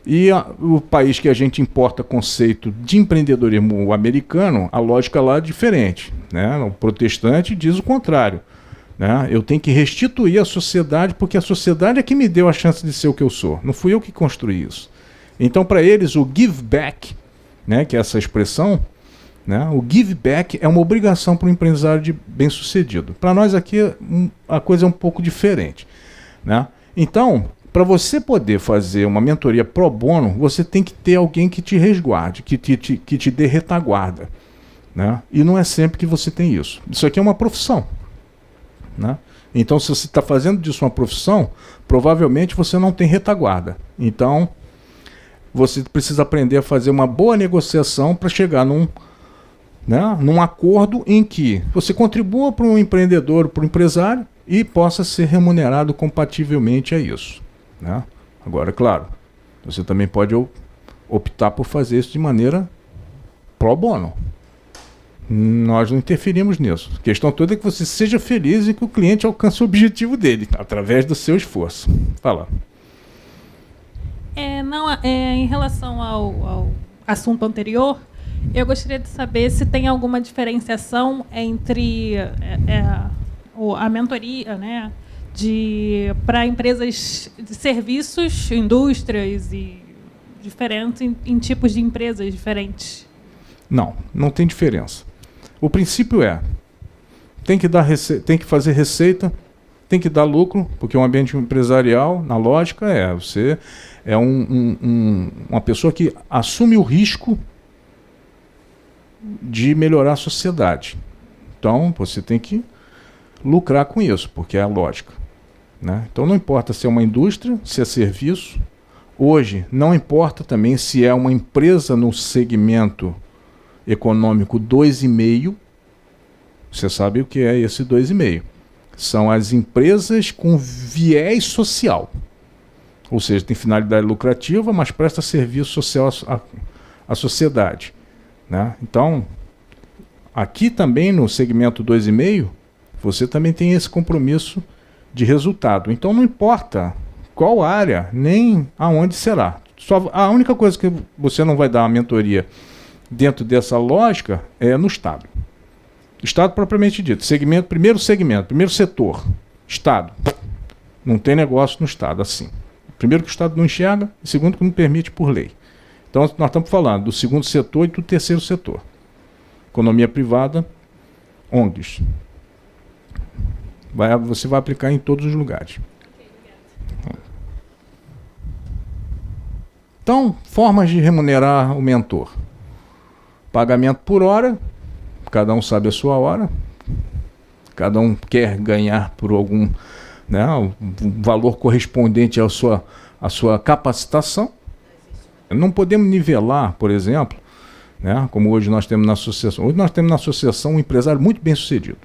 e o país que a gente importa conceito de empreendedorismo americano, a lógica lá é diferente, né? O protestante diz o contrário, né? Eu tenho que restituir a sociedade, porque a sociedade é que me deu a chance de ser o que eu sou, não fui eu que construí isso. Então, para eles, o give back, né, que é essa expressão, né, o give back é uma obrigação para o empresário bem-sucedido. Para nós aqui, a coisa é um pouco diferente, né? Então, para você poder fazer uma mentoria pro bono, você tem que ter alguém que te resguarde, que te dê retaguarda, né? E não é sempre que você tem isso. Isso aqui é uma profissão, né? Então, se você está fazendo disso uma profissão, provavelmente você não tem retaguarda. Então, você precisa aprender a fazer uma boa negociação para chegar num acordo em que você contribua para um empreendedor, para um empresário, e possa ser remunerado compativelmente a isso, né? Agora, claro, você também pode optar por fazer isso de maneira pro bono. Nós não interferimos nisso. A questão toda é que você seja feliz e que o cliente alcance o objetivo dele, através do seu esforço. Fala. Em relação ao assunto anterior, eu gostaria de saber se tem alguma diferenciação entre a mentoria, né, para empresas de serviços, indústrias e diferentes em tipos de empresas diferentes. Não tem diferença. O princípio tem que fazer receita, tem que dar lucro, porque o ambiente empresarial, na lógica, você é uma pessoa que assume o risco de melhorar a sociedade. Então, você tem que lucrar com isso, porque é a lógica, né? Então, não importa se é uma indústria, se é serviço. Hoje, não importa também se é uma empresa no segmento econômico 2,5. Você sabe o que é esse 2,5. São as empresas com viés social. Ou seja, tem finalidade lucrativa, mas presta serviço social à sociedade, né? Então, aqui também no segmento 2,5, você também tem esse compromisso de resultado. Então, não importa qual área, nem aonde será. A única coisa que você não vai dar uma mentoria dentro dessa lógica é no Estado. Estado propriamente dito. Primeiro setor. Estado. Não tem negócio no Estado assim. Primeiro que o Estado não enxerga, e segundo que não permite por lei. Então, nós estamos falando do segundo setor e do terceiro setor. Economia privada, ONGs. Você vai aplicar em todos os lugares. Então, formas de remunerar o mentor. Pagamento por hora, cada um sabe a sua hora, cada um quer ganhar por algum, né, um valor correspondente à sua capacitação. Não podemos nivelar, por exemplo, né, como hoje nós temos na associação. Hoje nós temos na associação um empresário muito bem sucedido.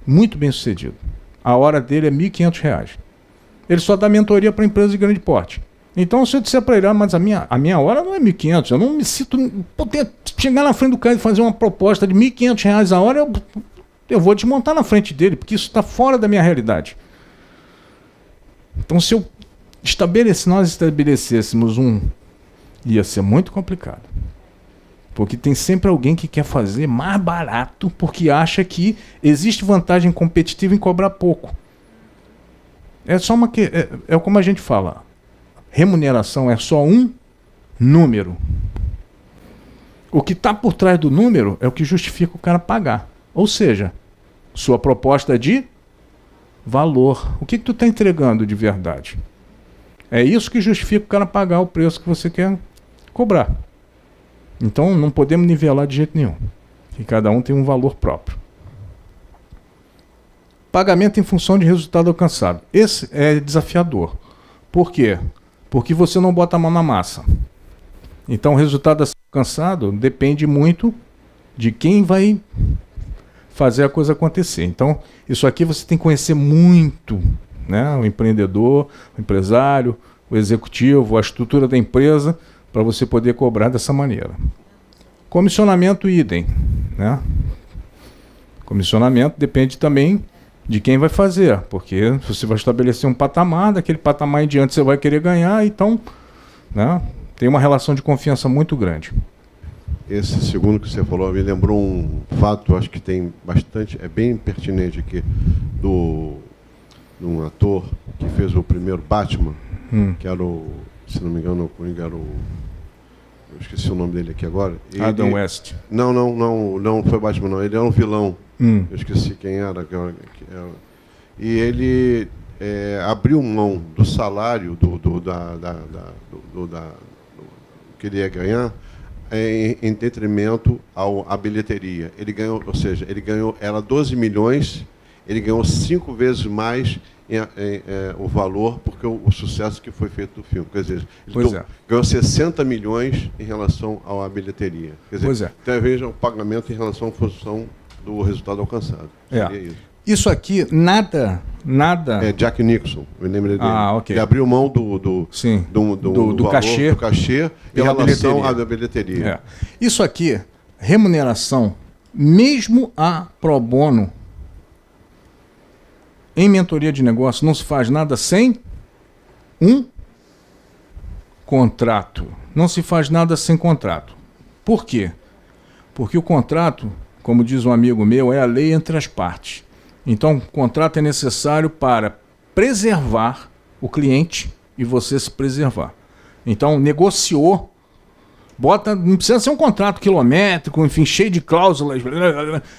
Muito bem sucedido. A hora dele é R$ 1.500. Ele só dá mentoria para empresas de grande porte. Então, se eu disser para ele, mas a minha hora não é 1.500, eu não me sinto poder chegar na frente do cara e fazer uma proposta de R$ 1.500 a hora, eu vou desmontar na frente dele, porque isso está fora da minha realidade. Então, se nós estabelecêssemos ia ser muito complicado. Porque tem sempre alguém que quer fazer mais barato porque acha que existe vantagem competitiva em cobrar pouco. É só é como a gente fala. Remuneração é só um número. O que está por trás do número é o que justifica o cara pagar. Ou seja, sua proposta de valor. O que tu está entregando de verdade? É isso que justifica o cara pagar o preço que você quer cobrar. Então não podemos nivelar de jeito nenhum. Que cada um tem um valor próprio. Pagamento em função de resultado alcançado. Esse é desafiador. Por quê? Porque você não bota a mão na massa. Então o resultado a ser alcançado depende muito de quem vai fazer a coisa acontecer. Então isso aqui você tem que conhecer muito, né? O empreendedor, o empresário, o executivo, a estrutura da empresa, para você poder cobrar dessa maneira. Comissionamento idem, né? Comissionamento depende também de quem vai fazer, porque você vai estabelecer um patamar, daquele patamar em diante você vai querer ganhar, então, né, tem uma relação de confiança muito grande. Esse segundo que você falou me lembrou um fato, acho que tem bastante, é bem pertinente aqui, de um ator que fez o primeiro Batman, que era se não me engano, o Coringa era eu esqueci o nome dele aqui agora. Adam West. Não foi Batman, não. Ele era um vilão. Eu esqueci quem era. E ele abriu mão do salário do que ele ia ganhar em detrimento à bilheteria. Ele ganhou, ou seja, era 12 milhões, ele ganhou 5 vezes mais o valor, porque o sucesso que foi feito do filme. Quer dizer, ele ganhou 60 milhões em relação à bilheteria. Quer dizer, então veja o pagamento em relação à função do resultado alcançado. Isso aqui, nada... É Jack Nixon, eu lembro dele. Ok. Ele abriu mão do valor, cachê, do cachê em relação à bilheteria. Isso aqui, remuneração, mesmo a pro bono, em mentoria de negócio, não se faz nada sem um contrato. Não se faz nada sem contrato. Por quê? Porque o contrato, como diz um amigo meu, é a lei entre as partes. Então, o contrato é necessário para preservar o cliente e você se preservar. Então, negociou, não precisa ser um contrato quilométrico, enfim, cheio de cláusulas.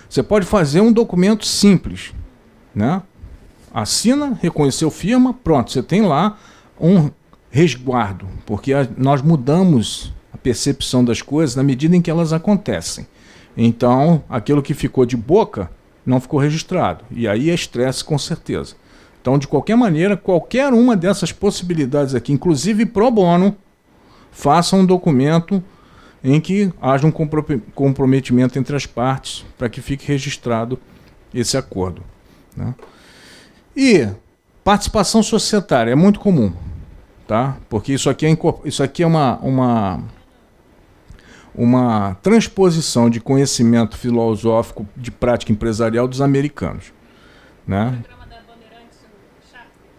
Você pode fazer um documento simples, né? Assina, reconheceu firma, pronto, você tem lá um resguardo, porque nós mudamos a percepção das coisas na medida em que elas acontecem. Então, aquilo que ficou de boca não ficou registrado. E aí é estresse com certeza. Então, de qualquer maneira, qualquer uma dessas possibilidades aqui, inclusive pro bono, faça um documento em que haja um comprometimento entre as partes para que fique registrado esse acordo, né? E participação societária é muito comum, tá? Porque isso aqui é uma transposição de conhecimento filosófico de prática empresarial dos americanos, né? O programa da Bandeirantes,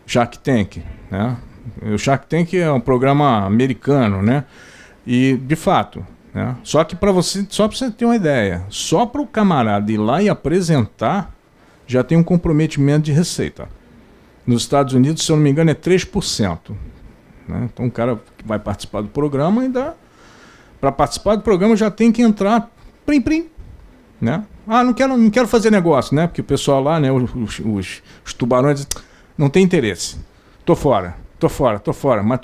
o Shark Tank, né? O Shark Tank é um programa americano, né? E de fato, né? Só para você ter uma ideia, só para o camarada ir lá e apresentar já tem um comprometimento de receita. Nos Estados Unidos, se eu não me engano, é 3%. Né? Então, o cara que vai participar do programa ainda... Para participar do programa já tem que entrar prim, né? Não quero fazer negócio, né? Porque o pessoal lá, né, os tubarões, não tem interesse. Tô fora. Mas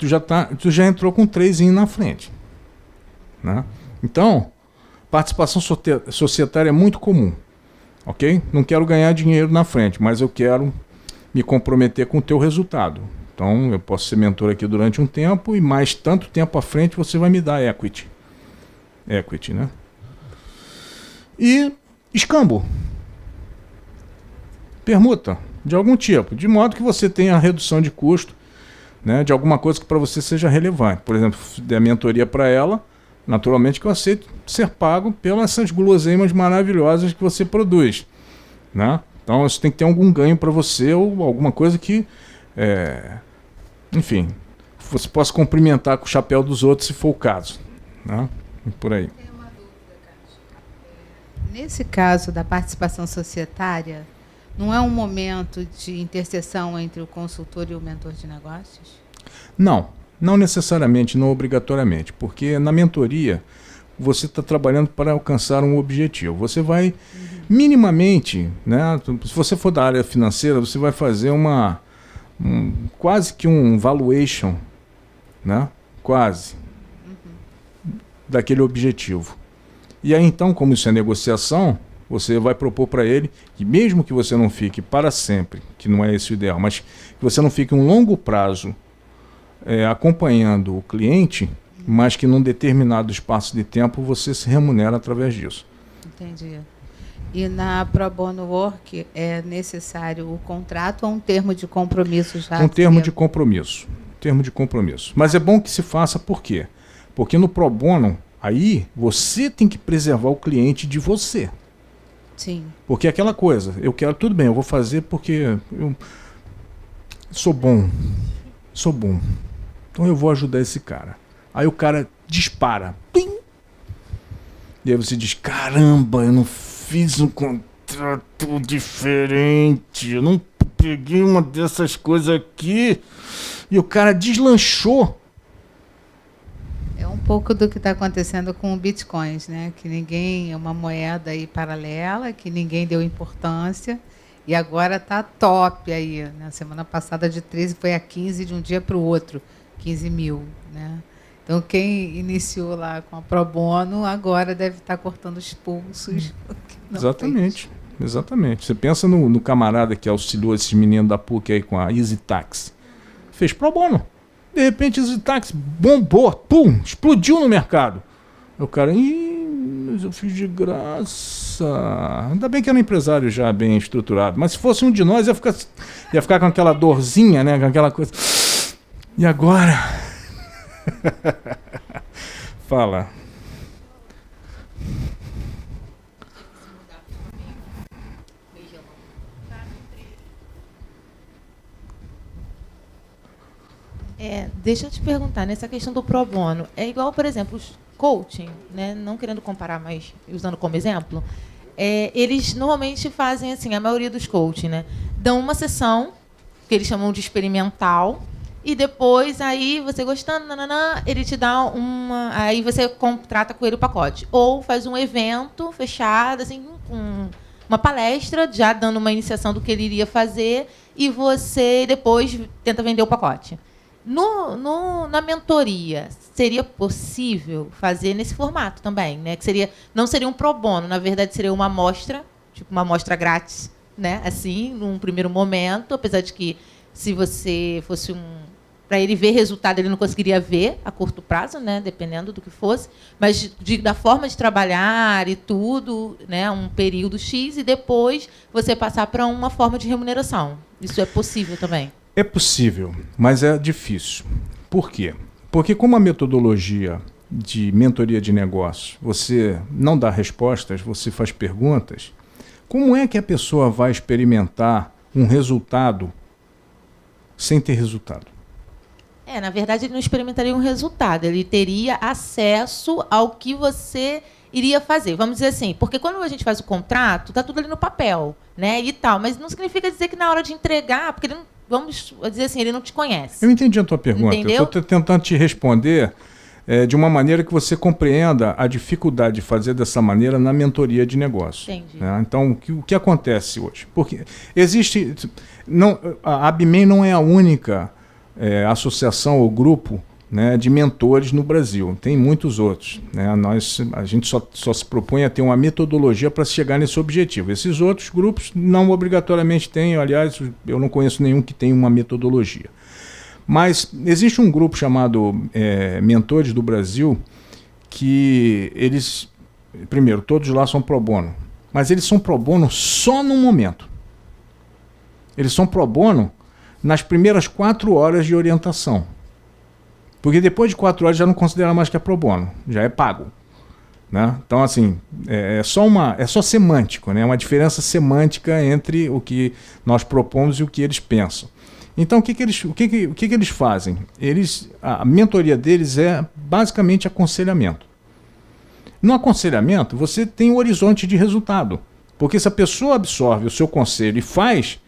tu já entrou com 3 na frente, né? Então, Participação societária é muito comum, ok? Não quero ganhar dinheiro na frente, mas eu quero me comprometer com o teu resultado. Então, eu posso ser mentor aqui durante um tempo e mais tanto tempo à frente você vai me dar equity. Equity, né? E escambo. Permuta, de algum tipo, de modo que você tenha redução de custo, né, de alguma coisa que para você seja relevante. Por exemplo, se der mentoria para ela, naturalmente que eu aceito ser pago pelas essas guloseimas maravilhosas que você produz, né? Então isso tem que ter algum ganho para você ou alguma coisa que, enfim, você possa cumprimentar com o chapéu dos outros se for o caso, né? E por aí. Tenho uma dúvida, Cássio. Nesse caso da participação societária, não é um momento de interseção entre o consultor e o mentor de negócios? Não necessariamente, não obrigatoriamente, porque na mentoria você está trabalhando para alcançar um objetivo. Você vai minimamente, né? Se você for da área financeira, você vai fazer quase que um valuation, né? Quase daquele objetivo. E aí então, como isso é negociação, você vai propor para ele que mesmo que você não fique para sempre, que não é esse o ideal, mas que você não fique um longo prazo acompanhando o cliente, mas que num determinado espaço de tempo você se remunera através disso. Entendi. E na Pro Bono Work é necessário o contrato ou um termo de compromisso já? Um termo de compromisso. Termo de compromisso. Mas é bom que se faça por quê? Porque no Pro Bono, aí você tem que preservar o cliente de você. Sim. Porque é aquela coisa, eu quero, tudo bem, eu vou fazer porque eu sou bom. Então eu vou ajudar esse cara. Aí o cara dispara. Pim! E aí você diz, caramba, eu não fiz um contrato diferente. Eu não peguei uma dessas coisas aqui. E o cara deslanchou. É um pouco do que está acontecendo com o Bitcoins, né? Que ninguém, é uma moeda aí paralela, que ninguém deu importância. E agora está top aí. Na semana passada de 13 foi a 15 de um dia para o outro. 15 mil, né? Então, quem iniciou lá com a Pro Bono, agora deve estar cortando os pulsos. Exatamente. Você pensa no camarada que auxiliou esses meninos da PUC aí com a Easy Tax. Fez Pro Bono. De repente, Easy Tax bombou, pum, explodiu no mercado. Aí o cara, mas eu fiz de graça. Ainda bem que era um empresário já bem estruturado. Mas se fosse um de nós, ia ficar com aquela dorzinha, né? Com aquela coisa. E agora? Fala. Deixa eu te perguntar, nessa questão do pro bono, é igual, por exemplo, os coaching, né? Não querendo comparar, mas usando como exemplo, eles normalmente fazem assim, a maioria dos coaching, né? Dão uma sessão, que eles chamam de experimental, e depois, aí, você gostando, ele te dá aí você contrata com ele o pacote. Ou faz um evento fechado, assim, com uma palestra, já dando uma iniciação do que ele iria fazer, e você depois tenta vender o pacote. Na mentoria, seria possível fazer nesse formato também, né? Que não seria um pro bono, na verdade seria uma amostra, tipo uma amostra grátis, né? Assim, num primeiro momento, apesar de que se você fosse para ele ver resultado, ele não conseguiria ver a curto prazo, né? Dependendo do que fosse, mas da forma de trabalhar e tudo, né? Um período X, e depois você passar para uma forma de remuneração. Isso é possível também? É possível, mas é difícil. Por quê? Porque como a metodologia de mentoria de negócio, você não dá respostas, você faz perguntas, como é que a pessoa vai experimentar um resultado sem ter resultado? Na verdade, ele não experimentaria um resultado, ele teria acesso ao que você iria fazer. Vamos dizer assim, porque quando a gente faz o contrato, está tudo ali no papel, né? E tal, mas não significa dizer que na hora de entregar, porque ele não, vamos dizer assim, ele não te conhece. Eu entendi a tua pergunta. Entendeu? Eu estou tentando te responder de uma maneira que você compreenda a dificuldade de fazer dessa maneira na mentoria de negócio. Entendi. Né? Então, o que acontece hoje? Porque existe... a ABMEI não é a única associação ou grupo né, de mentores no Brasil. Tem muitos outros, né? A gente só se propõe a ter uma metodologia para chegar nesse objetivo. Esses outros grupos não obrigatoriamente têm, aliás, eu não conheço nenhum que tenha uma metodologia. Mas existe um grupo chamado Mentores do Brasil, que eles, primeiro, todos lá são pro bono, mas eles são pro bono só no momento. Eles são pro bono nas primeiras 4 horas de orientação. Porque depois de 4 horas já não considera mais que é pro bono, já é pago. Né? Então, assim, é só semântico, né? Uma diferença semântica entre o que nós propomos e o que eles pensam. Então, o que eles fazem? A mentoria deles é basicamente aconselhamento. No aconselhamento, você tem um horizonte de resultado. Porque se a pessoa absorve o seu conselho e faz,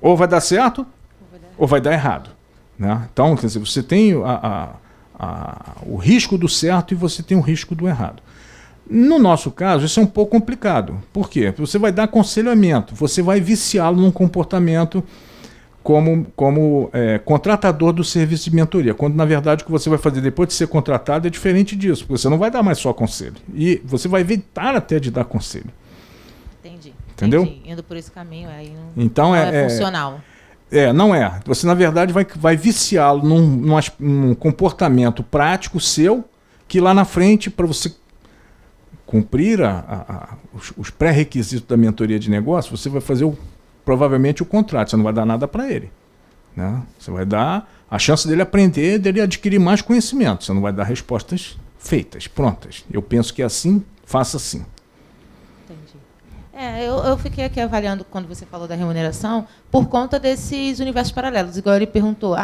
ou vai dar certo, ou vai dar errado. Né? Então, quer dizer, você tem o risco do certo e você tem o risco do errado. No nosso caso, isso é um pouco complicado. Por quê? Você vai dar aconselhamento, você vai viciá-lo num comportamento como contratador do serviço de mentoria, quando na verdade o que você vai fazer depois de ser contratado é diferente disso, porque você não vai dar mais só conselho, e você vai evitar até de dar conselho. Entendi. Entendeu? Entendi. Indo por esse caminho, aí não, então, não é funcional. Não é. Você, na verdade, vai viciá-lo num comportamento prático seu, que lá na frente, para você cumprir os pré-requisitos da mentoria de negócio, você vai fazer provavelmente o contrato. Você não vai dar nada para ele. Né? Você vai dar a chance dele aprender, dele adquirir mais conhecimento. Você não vai dar respostas feitas, prontas. Eu penso que é assim, faça assim. Eu fiquei aqui avaliando quando você falou da remuneração por conta desses universos paralelos. Igual ele perguntou,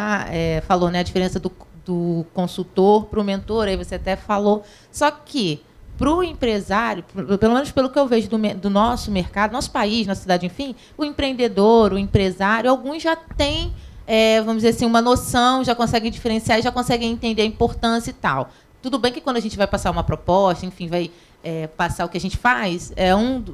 falou, né, a diferença do consultor para o mentor, aí você até falou. Só que para o empresário, pelo menos pelo que eu vejo do nosso mercado, nosso país, nossa cidade, enfim, o empreendedor, o empresário, alguns já têm, vamos dizer assim, uma noção, já conseguem diferenciar, já conseguem entender a importância e tal. Tudo bem que quando a gente vai passar uma proposta, enfim, vai passar o que a gente faz,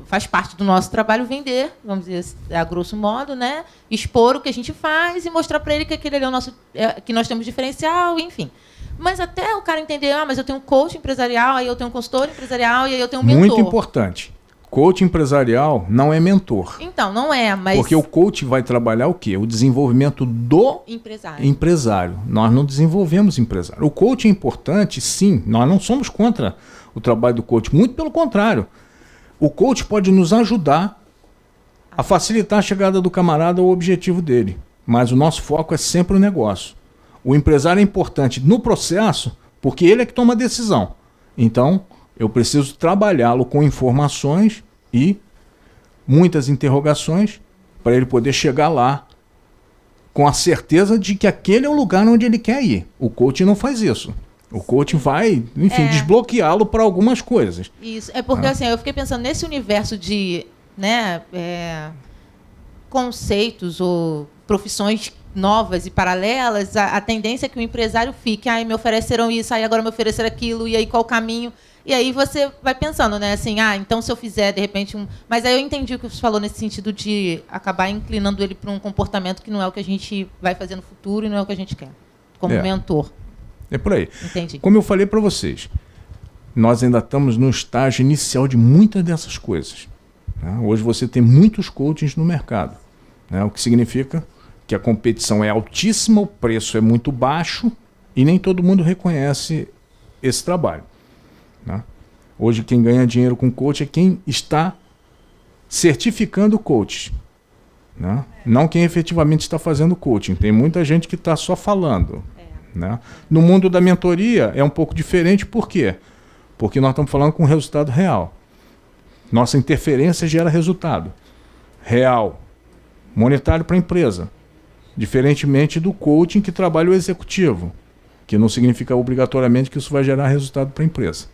faz parte do nosso trabalho vender, vamos dizer a grosso modo, né? Expor o que a gente faz e mostrar para ele que aquele ali é o nosso, que nós temos diferencial, enfim. Mas até o cara entender, mas eu tenho um coach empresarial, aí eu tenho um consultor empresarial e aí eu tenho um mentor. Muito importante. Coach empresarial não é mentor. Então, não é, mas... Porque o coach vai trabalhar o quê? O desenvolvimento do empresário. Nós não desenvolvemos empresário. O coach é importante, sim. Nós não somos contra o trabalho do coach. Muito pelo contrário. O coach pode nos ajudar a facilitar a chegada do camarada ao objetivo dele. Mas o nosso foco é sempre o negócio. O empresário é importante no processo porque ele é que toma a decisão. Então, eu preciso trabalhá-lo com informações e muitas interrogações para ele poder chegar lá com a certeza de que aquele é o lugar onde ele quer ir. O coach não faz isso. O coach vai, enfim, desbloqueá-lo para algumas coisas. Isso. É porque assim, eu fiquei pensando nesse universo de, né, conceitos ou profissões novas e paralelas, a tendência é que o empresário fique, me ofereceram isso, aí agora me ofereceram aquilo, e aí qual o caminho? E aí você vai pensando, né, assim, então se eu fizer, de repente, Mas aí eu entendi o que você falou nesse sentido de acabar inclinando ele para um comportamento que não é o que a gente vai fazer no futuro e não é o que a gente quer, como mentor. É por aí. Entendi. Como eu falei para vocês, nós ainda estamos no estágio inicial de muitas dessas coisas. Né? Hoje você tem muitos coachings no mercado, né? O que significa que a competição é altíssima, o preço é muito baixo e nem todo mundo reconhece esse trabalho. Né? Hoje quem ganha dinheiro com coach é quem está certificando o coach. Né? Não quem efetivamente está fazendo coaching. Tem muita gente que está só falando. Né? No mundo da mentoria é um pouco diferente, por quê? Porque nós estamos falando com resultado real. Nossa interferência gera resultado real, monetário para a empresa. Diferentemente do coaching que trabalha o executivo, que não significa obrigatoriamente que isso vai gerar resultado para a empresa.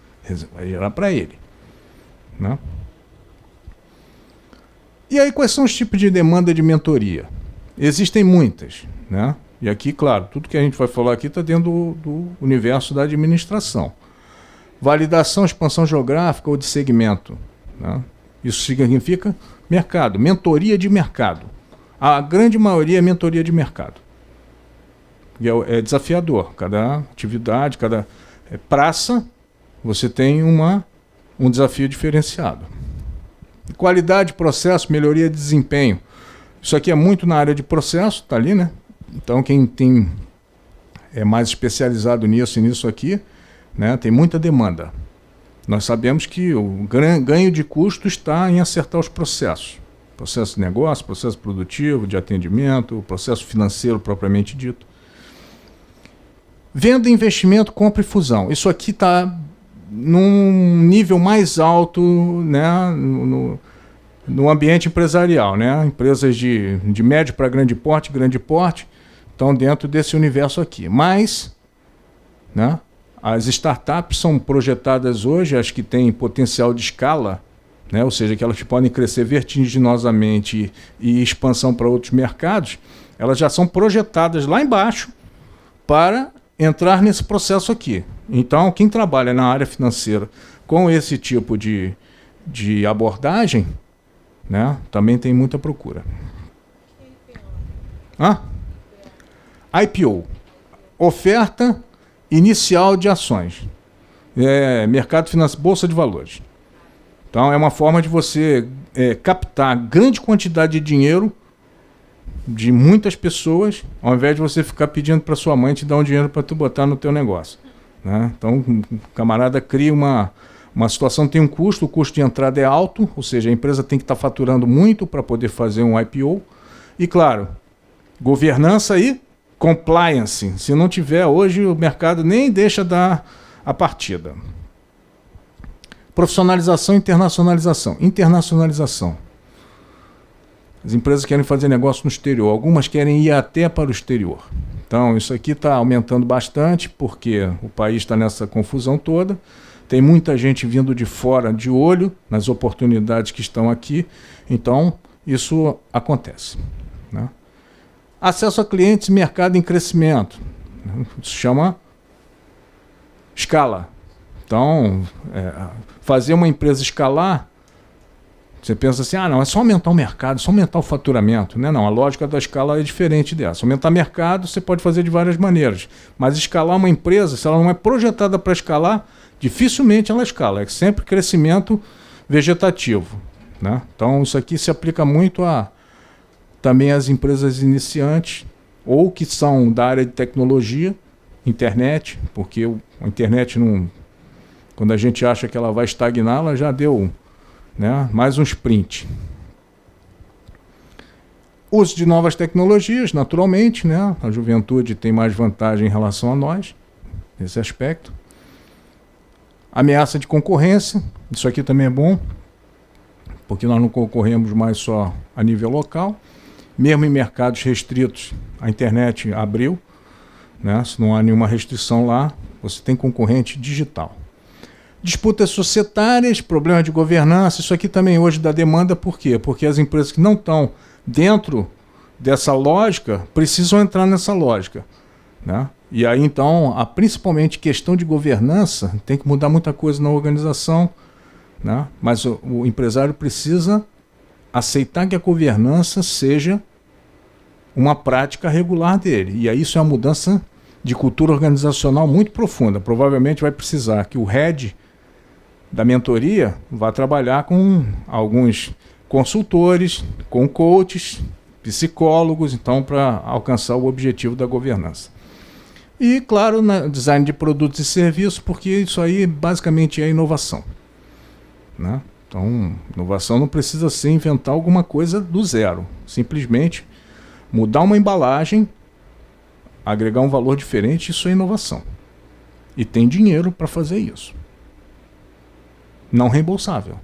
Vai gerar para ele. Né? E aí, quais são os tipos de demanda de mentoria? Existem muitas. Né? E aqui, claro, tudo que a gente vai falar aqui está dentro do universo da administração. Validação, expansão geográfica ou de segmento. Né? Isso significa mercado, mentoria de mercado. A grande maioria é mentoria de mercado. E é desafiador. Cada atividade, cada praça, você tem um desafio diferenciado. Qualidade, processo, melhoria de desempenho. Isso aqui é muito na área de processo, está ali, né? Então, quem é mais especializado nisso aqui, né, tem muita demanda. Nós sabemos que o ganho de custo está em acertar os processos. Processo de negócio, processo produtivo, de atendimento, processo financeiro propriamente dito. Venda, investimento, compra e fusão. Isso aqui está num nível mais alto, né, no ambiente empresarial, né? Empresas de médio para grande porte estão dentro desse universo aqui. Mas, né, as startups são projetadas hoje, as que têm potencial de escala, né, ou seja, que elas podem crescer vertiginosamente e expansão para outros mercados, elas já são projetadas lá embaixo para entrar nesse processo aqui. Então, quem trabalha na área financeira com esse tipo de abordagem, né, também tem muita procura. IPO, oferta inicial de ações, mercado financeiro, bolsa de valores. Então é uma forma de você captar grande quantidade de dinheiro de muitas pessoas, ao invés de você ficar pedindo para sua mãe te dar um dinheiro para tu botar no teu negócio, né? Então o camarada cria uma situação, tem um custo, o custo de entrada é alto, ou seja, a empresa tem que estar faturando muito para poder fazer um IPO. E claro, governança e compliance. Se não tiver, hoje o mercado nem deixa dar a partida. Profissionalização e internacionalização. Internacionalização. As empresas querem fazer negócio no exterior, algumas querem ir até para o exterior. Então, isso aqui está aumentando bastante, porque o país está nessa confusão toda. Tem muita gente vindo de fora de olho nas oportunidades que estão aqui. Então, isso acontece, né? Acesso a clientes, mercado em crescimento. Isso chama escala. Então, fazer uma empresa escalar, você pensa assim, não, é só aumentar o mercado, só aumentar o faturamento. Não, a lógica da escala é diferente dessa. Aumentar mercado você pode fazer de várias maneiras, mas escalar uma empresa, se ela não é projetada para escalar, dificilmente ela escala. É sempre crescimento vegetativo, né? Então, isso aqui se aplica muito também às empresas iniciantes ou que são da área de tecnologia, internet, porque a internet, quando a gente acha que ela vai estagnar, ela já deu, né, mais um sprint. Uso de novas tecnologias, naturalmente, né? A juventude tem mais vantagem em relação a nós, nesse aspecto. Ameaça de concorrência, isso aqui também é bom, porque nós não concorremos mais só a nível local. Mesmo em mercados restritos, a internet abriu, né? Se não há nenhuma restrição lá, você tem concorrente digital. Disputas societárias, problemas de governança, isso aqui também hoje dá demanda, por quê? Porque as empresas que não estão dentro dessa lógica precisam entrar nessa lógica, né? E aí então, principalmente questão de governança, tem que mudar muita coisa na organização, né? Mas o empresário precisa aceitar que a governança seja uma prática regular dele. E aí isso é uma mudança de cultura organizacional muito profunda. Provavelmente vai precisar que o head da mentoria vá trabalhar com alguns consultores, com coaches, psicólogos, então, para alcançar o objetivo da governança. E, claro, design de produtos e serviços, porque isso aí basicamente é inovação, né? Então, inovação não precisa ser inventar alguma coisa do zero. Simplesmente mudar uma embalagem, agregar um valor diferente, isso é inovação. E tem dinheiro para fazer isso. Não reembolsável.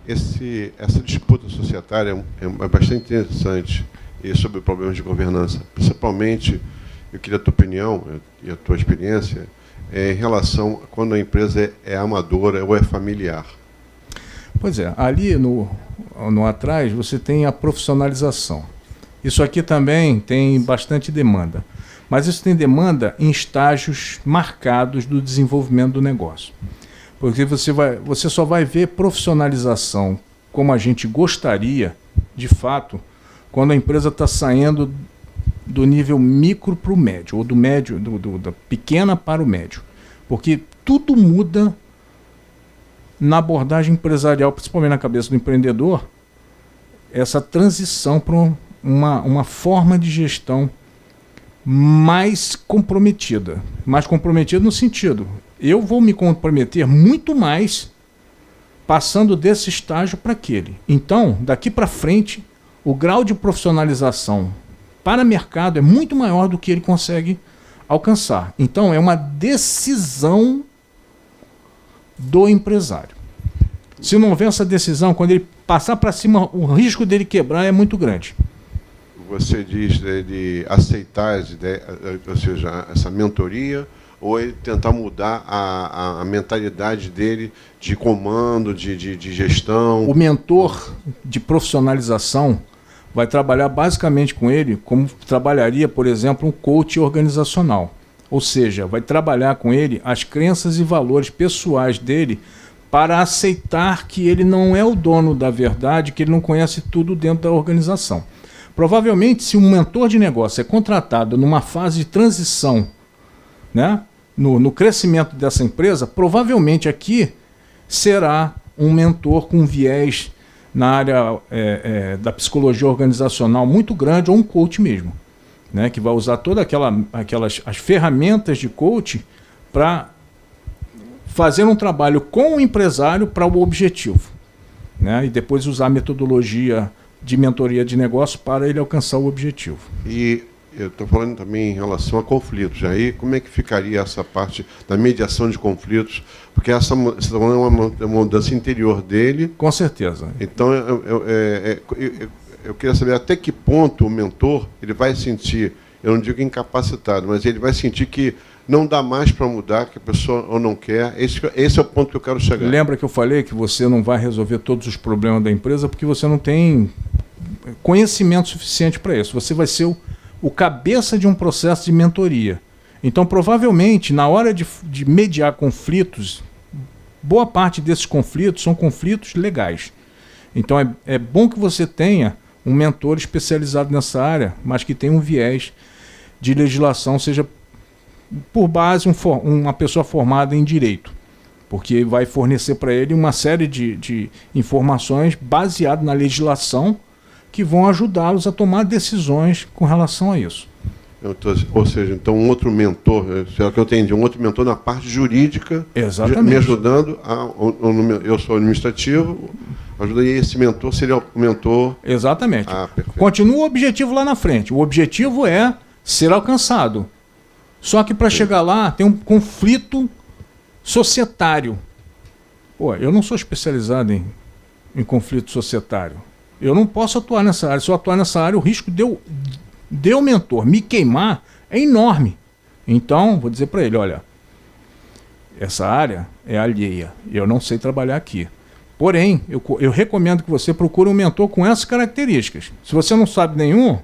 Essa disputa societária é bastante interessante e sobre problemas de governança. Principalmente, eu queria a tua opinião e a tua experiência em relação a quando a empresa é amadora ou é familiar. Pois é, ali no atrás você tem a profissionalização. Isso aqui também tem bastante demanda. Mas isso tem demanda em estágios marcados do desenvolvimento do negócio. Porque você só vai ver profissionalização como a gente gostaria, de fato, quando a empresa está saindo do nível micro para o médio, ou do médio, da pequena para o médio. Porque tudo muda na abordagem empresarial, principalmente na cabeça do empreendedor, essa transição para uma forma de gestão mais comprometida. Mais comprometida no sentido, eu vou me comprometer muito mais passando desse estágio para aquele. Então, daqui para frente, o grau de profissionalização para o mercado é muito maior do que ele consegue alcançar. Então, é uma decisão do empresário. Se não houver essa decisão, quando ele passar para cima, o risco dele quebrar é muito grande. Você diz de aceitar as ideias, ou seja, essa mentoria, ou ele tentar mudar a mentalidade dele de comando, de gestão? O mentor de profissionalização vai trabalhar basicamente com ele como trabalharia, por exemplo, um coach organizacional. Ou seja, vai trabalhar com ele as crenças e valores pessoais dele para aceitar que ele não é o dono da verdade, que ele não conhece tudo dentro da organização. Provavelmente, se um mentor de negócio é contratado numa fase de transição, né, no crescimento dessa empresa, provavelmente aqui será um mentor com viés na área da psicologia organizacional muito grande, ou um coach mesmo, né, que vai usar todas as ferramentas de coach para fazer um trabalho com o empresário para o objetivo, né, e depois usar a metodologia de mentoria de negócio para ele alcançar o objetivo. E eu estou falando também em relação a conflitos. Aí, como é que ficaria essa parte da mediação de conflitos? Porque essa é uma mudança interior dele. Com certeza. Então, eu queria saber até que ponto o mentor ele vai sentir, eu não digo incapacitado, mas ele vai sentir que não dá mais para mudar, que a pessoa ou não quer. Esse é o ponto que eu quero chegar. Lembra que eu falei que você não vai resolver todos os problemas da empresa porque você não tem conhecimento suficiente para isso. Você vai ser o cabeça de um processo de mentoria. Então, provavelmente, na hora de mediar conflitos, boa parte desses conflitos são conflitos legais. Então, é bom que você tenha um mentor especializado nessa área, mas que tenha um viés de legislação, seja por base uma pessoa formada em direito, porque vai fornecer para ele uma série de informações baseadas na legislação que vão ajudá-los a tomar decisões com relação a isso. Ou seja, então um outro mentor, será que eu entendi, um outro mentor na parte jurídica, exatamente, me ajudando, eu sou administrativo, ajuda, e esse mentor seria o mentor... Exatamente. Continua o objetivo lá na frente, o objetivo é ser alcançado. Só que para chegar lá tem um conflito societário. Pô, eu não sou especializado em conflito societário. Eu não posso atuar nessa área. Se eu atuar nessa área, o risco de eu mentor me queimar é enorme. Então, vou dizer para ele, olha, essa área é alheia. Eu não sei trabalhar aqui. Porém, eu recomendo que você procure um mentor com essas características. Se você não sabe nenhum,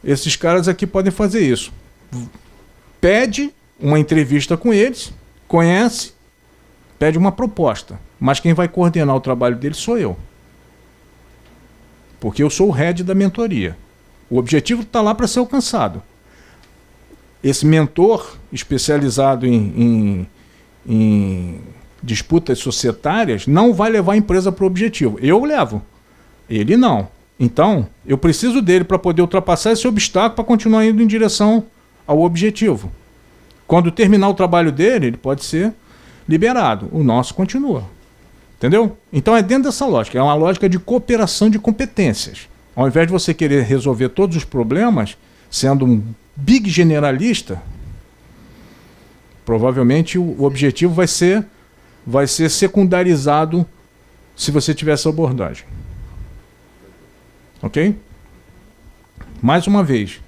esses caras aqui podem fazer isso. Pede uma entrevista com eles, conhece, pede uma proposta. Mas quem vai coordenar o trabalho deles sou eu. Porque eu sou o head da mentoria. O objetivo está lá para ser alcançado. Esse mentor especializado em disputas societárias não vai levar a empresa para o objetivo. Eu levo. Ele não. Então, eu preciso dele para poder ultrapassar esse obstáculo para continuar indo em direção ao objetivo. Quando terminar o trabalho dele, ele pode ser liberado. O nosso continua. Entendeu? Então é dentro dessa lógica. É uma lógica de cooperação de competências. Ao invés de você querer resolver todos os problemas, sendo um big generalista, provavelmente o objetivo vai ser secundarizado se você tiver essa abordagem. Ok? Mais uma vez,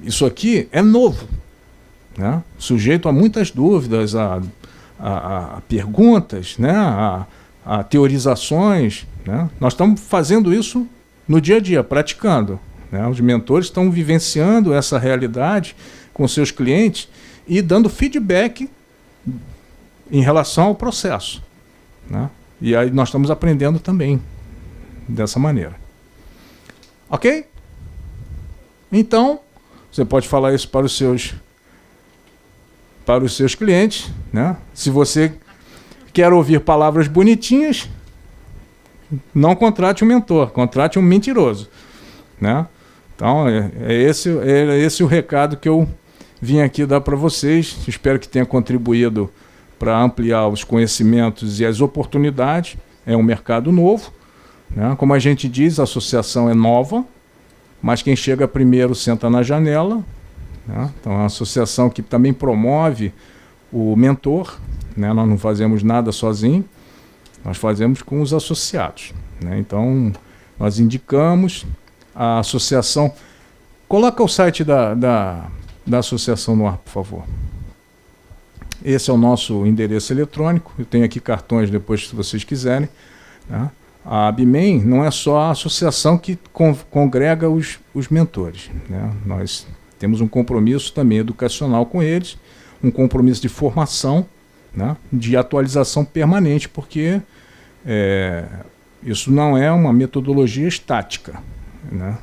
isso aqui é novo, né? Sujeito a muitas dúvidas, a perguntas, né? a teorizações, né? Nós estamos fazendo isso no dia a dia, praticando, né? Os mentores estão vivenciando essa realidade com seus clientes e dando feedback em relação ao processo, né? E aí nós estamos aprendendo também dessa maneira. Ok? Então, você pode falar isso para os seus clientes, né? Se você quer ouvir palavras bonitinhas, não contrate um mentor, contrate um mentiroso, né? Então, é esse o recado que eu vim aqui dar para vocês. Espero que tenha contribuído para ampliar os conhecimentos e as oportunidades. É um mercado novo, né? Como a gente diz, a associação é nova, mas quem chega primeiro senta na janela, né? Então, é uma associação que também promove o mentor, né? Nós não fazemos nada sozinho, nós fazemos com os associados, né? Então, nós indicamos a associação. Coloca o site da associação no ar, por favor. Esse é o nosso endereço eletrônico. Eu tenho aqui cartões depois, se vocês quiserem, né? A ABMEM não é só a associação que congrega os mentores, né? Nós temos um compromisso também educacional com eles, um compromisso de formação, né? De atualização permanente, porque isso não é uma metodologia estática, né?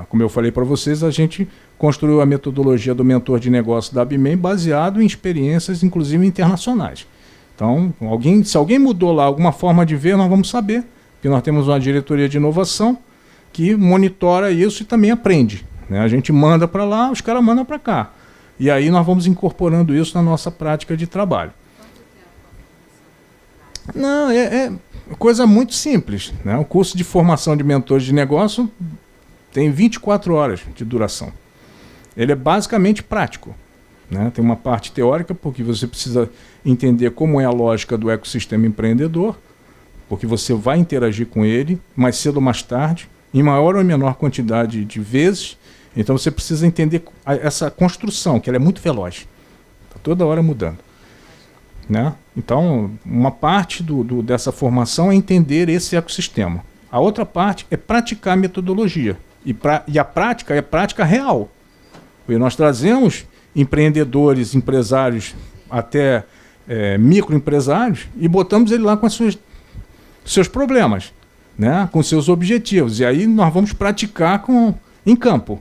Como eu falei para vocês, a gente construiu a metodologia do mentor de negócio da ABMEM baseado em experiências, inclusive internacionais. Então, se alguém mudou lá alguma forma de ver, nós vamos saber, porque nós temos uma diretoria de inovação que monitora isso e também aprende, né? A gente manda para lá, os caras mandam para cá. E aí nós vamos incorporando isso na nossa prática de trabalho. Não, é coisa muito simples, né? O curso de formação de mentores de negócio tem 24 horas de duração. Ele é basicamente prático, né? Tem uma parte teórica, porque você precisa entender como é a lógica do ecossistema empreendedor, porque você vai interagir com ele mais cedo ou mais tarde, em maior ou menor quantidade de vezes. Então você precisa entender essa construção, que ela é muito veloz. Está toda hora mudando, né? Então, uma parte dessa formação é entender esse ecossistema. A outra parte é praticar a metodologia. E a prática é prática real. Porque nós trazemos empreendedores, empresários, até microempresários, e botamos ele lá com seus problemas, né? Com seus objetivos. E aí nós vamos praticar em campo.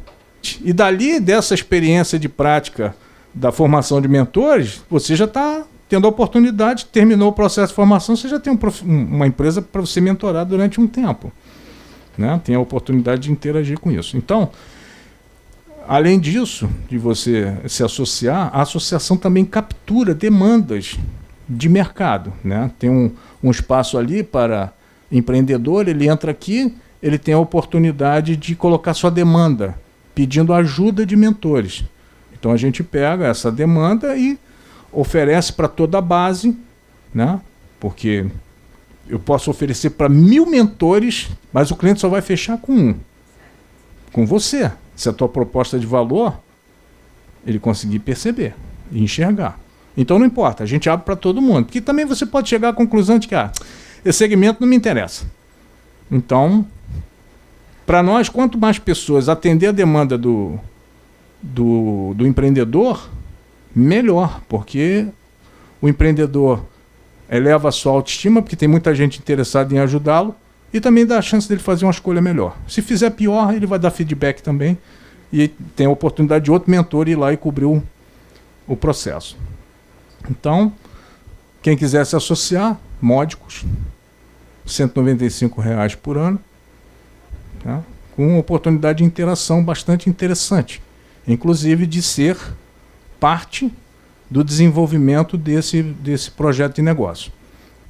E dali, dessa experiência de prática da formação de mentores, você já está tendo a oportunidade, terminou o processo de formação, você já tem uma empresa para você mentorar durante um tempo, né? Tem a oportunidade de interagir com isso. Então, além disso, de você se associar, a associação também captura demandas de mercado, né? Tem um espaço ali para empreendedor, ele entra aqui, ele tem a oportunidade de colocar sua demanda, pedindo ajuda de mentores. Então a gente pega essa demanda e oferece para toda a base, né? Porque eu posso oferecer para 1000 mentores, mas o cliente só vai fechar com um, com você. Se a tua proposta de valor, ele conseguir perceber e enxergar. Então não importa, a gente abre para todo mundo. Porque também você pode chegar à conclusão de que esse segmento não me interessa. Então, para nós, quanto mais pessoas atender a demanda do empreendedor, melhor, porque o empreendedor eleva a sua autoestima, porque tem muita gente interessada em ajudá-lo, e também dá a chance dele fazer uma escolha melhor. Se fizer pior, ele vai dar feedback também, e tem a oportunidade de outro mentor ir lá e cobrir o processo. Então, quem quiser se associar, módicos, R$ 195,00 por ano, tá? Com uma oportunidade de interação bastante interessante, inclusive de ser parte do desenvolvimento desse projeto de negócio,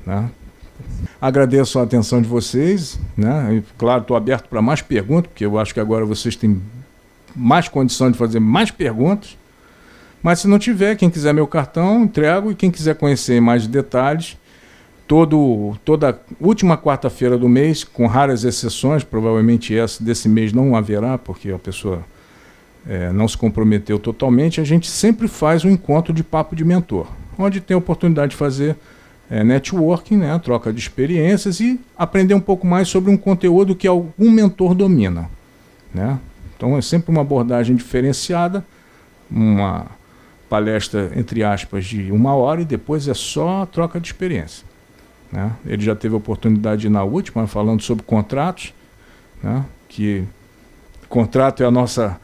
né? Agradeço a atenção de vocês, né? E, claro, estou aberto para mais perguntas, porque eu acho que agora vocês têm mais condição de fazer mais perguntas. Mas se não tiver, quem quiser meu cartão, entrego, e quem quiser conhecer mais detalhes, toda última quarta-feira do mês, com raras exceções, provavelmente essa desse mês não haverá, porque a pessoa não se comprometeu totalmente, a gente sempre faz um encontro de papo de mentor, onde tem a oportunidade de fazer networking, né, troca de experiências e aprender um pouco mais sobre um conteúdo que algum mentor domina, né? Então é sempre uma abordagem diferenciada, uma palestra, entre aspas, de 1 hora, e depois é só troca de experiência, né? Ele já teve a oportunidade de ir na última, falando sobre contratos, né? Que contrato é a nossa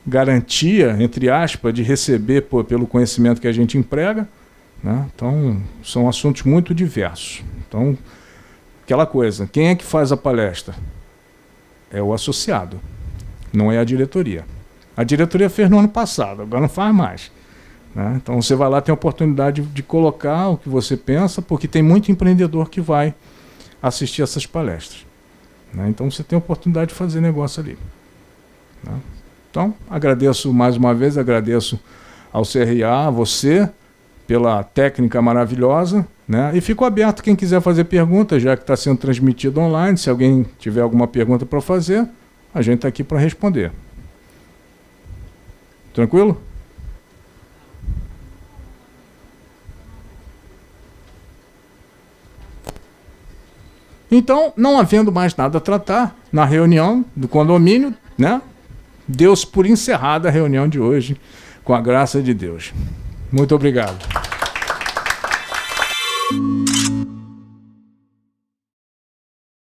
garantia, entre aspas, de receber pelo conhecimento que a gente emprega, né? Então, são assuntos muito diversos. Então, aquela coisa, quem é que faz a palestra? É o associado, não é a diretoria. A diretoria fez no ano passado, agora não faz mais, né? Então, você vai lá, tem a oportunidade de colocar o que você pensa, porque tem muito empreendedor que vai assistir essas palestras, né? Então, você tem a oportunidade de fazer negócio ali, né? Então, agradeço mais uma vez, agradeço ao CRA, a você, pela técnica maravilhosa, né? E fico aberto quem quiser fazer perguntas, já que está sendo transmitido online. Se alguém tiver alguma pergunta para fazer, a gente está aqui para responder. Tranquilo? Então, não havendo mais nada a tratar na reunião do condomínio, né? Deu-se por encerrada a reunião de hoje, com a graça de Deus. Muito obrigado.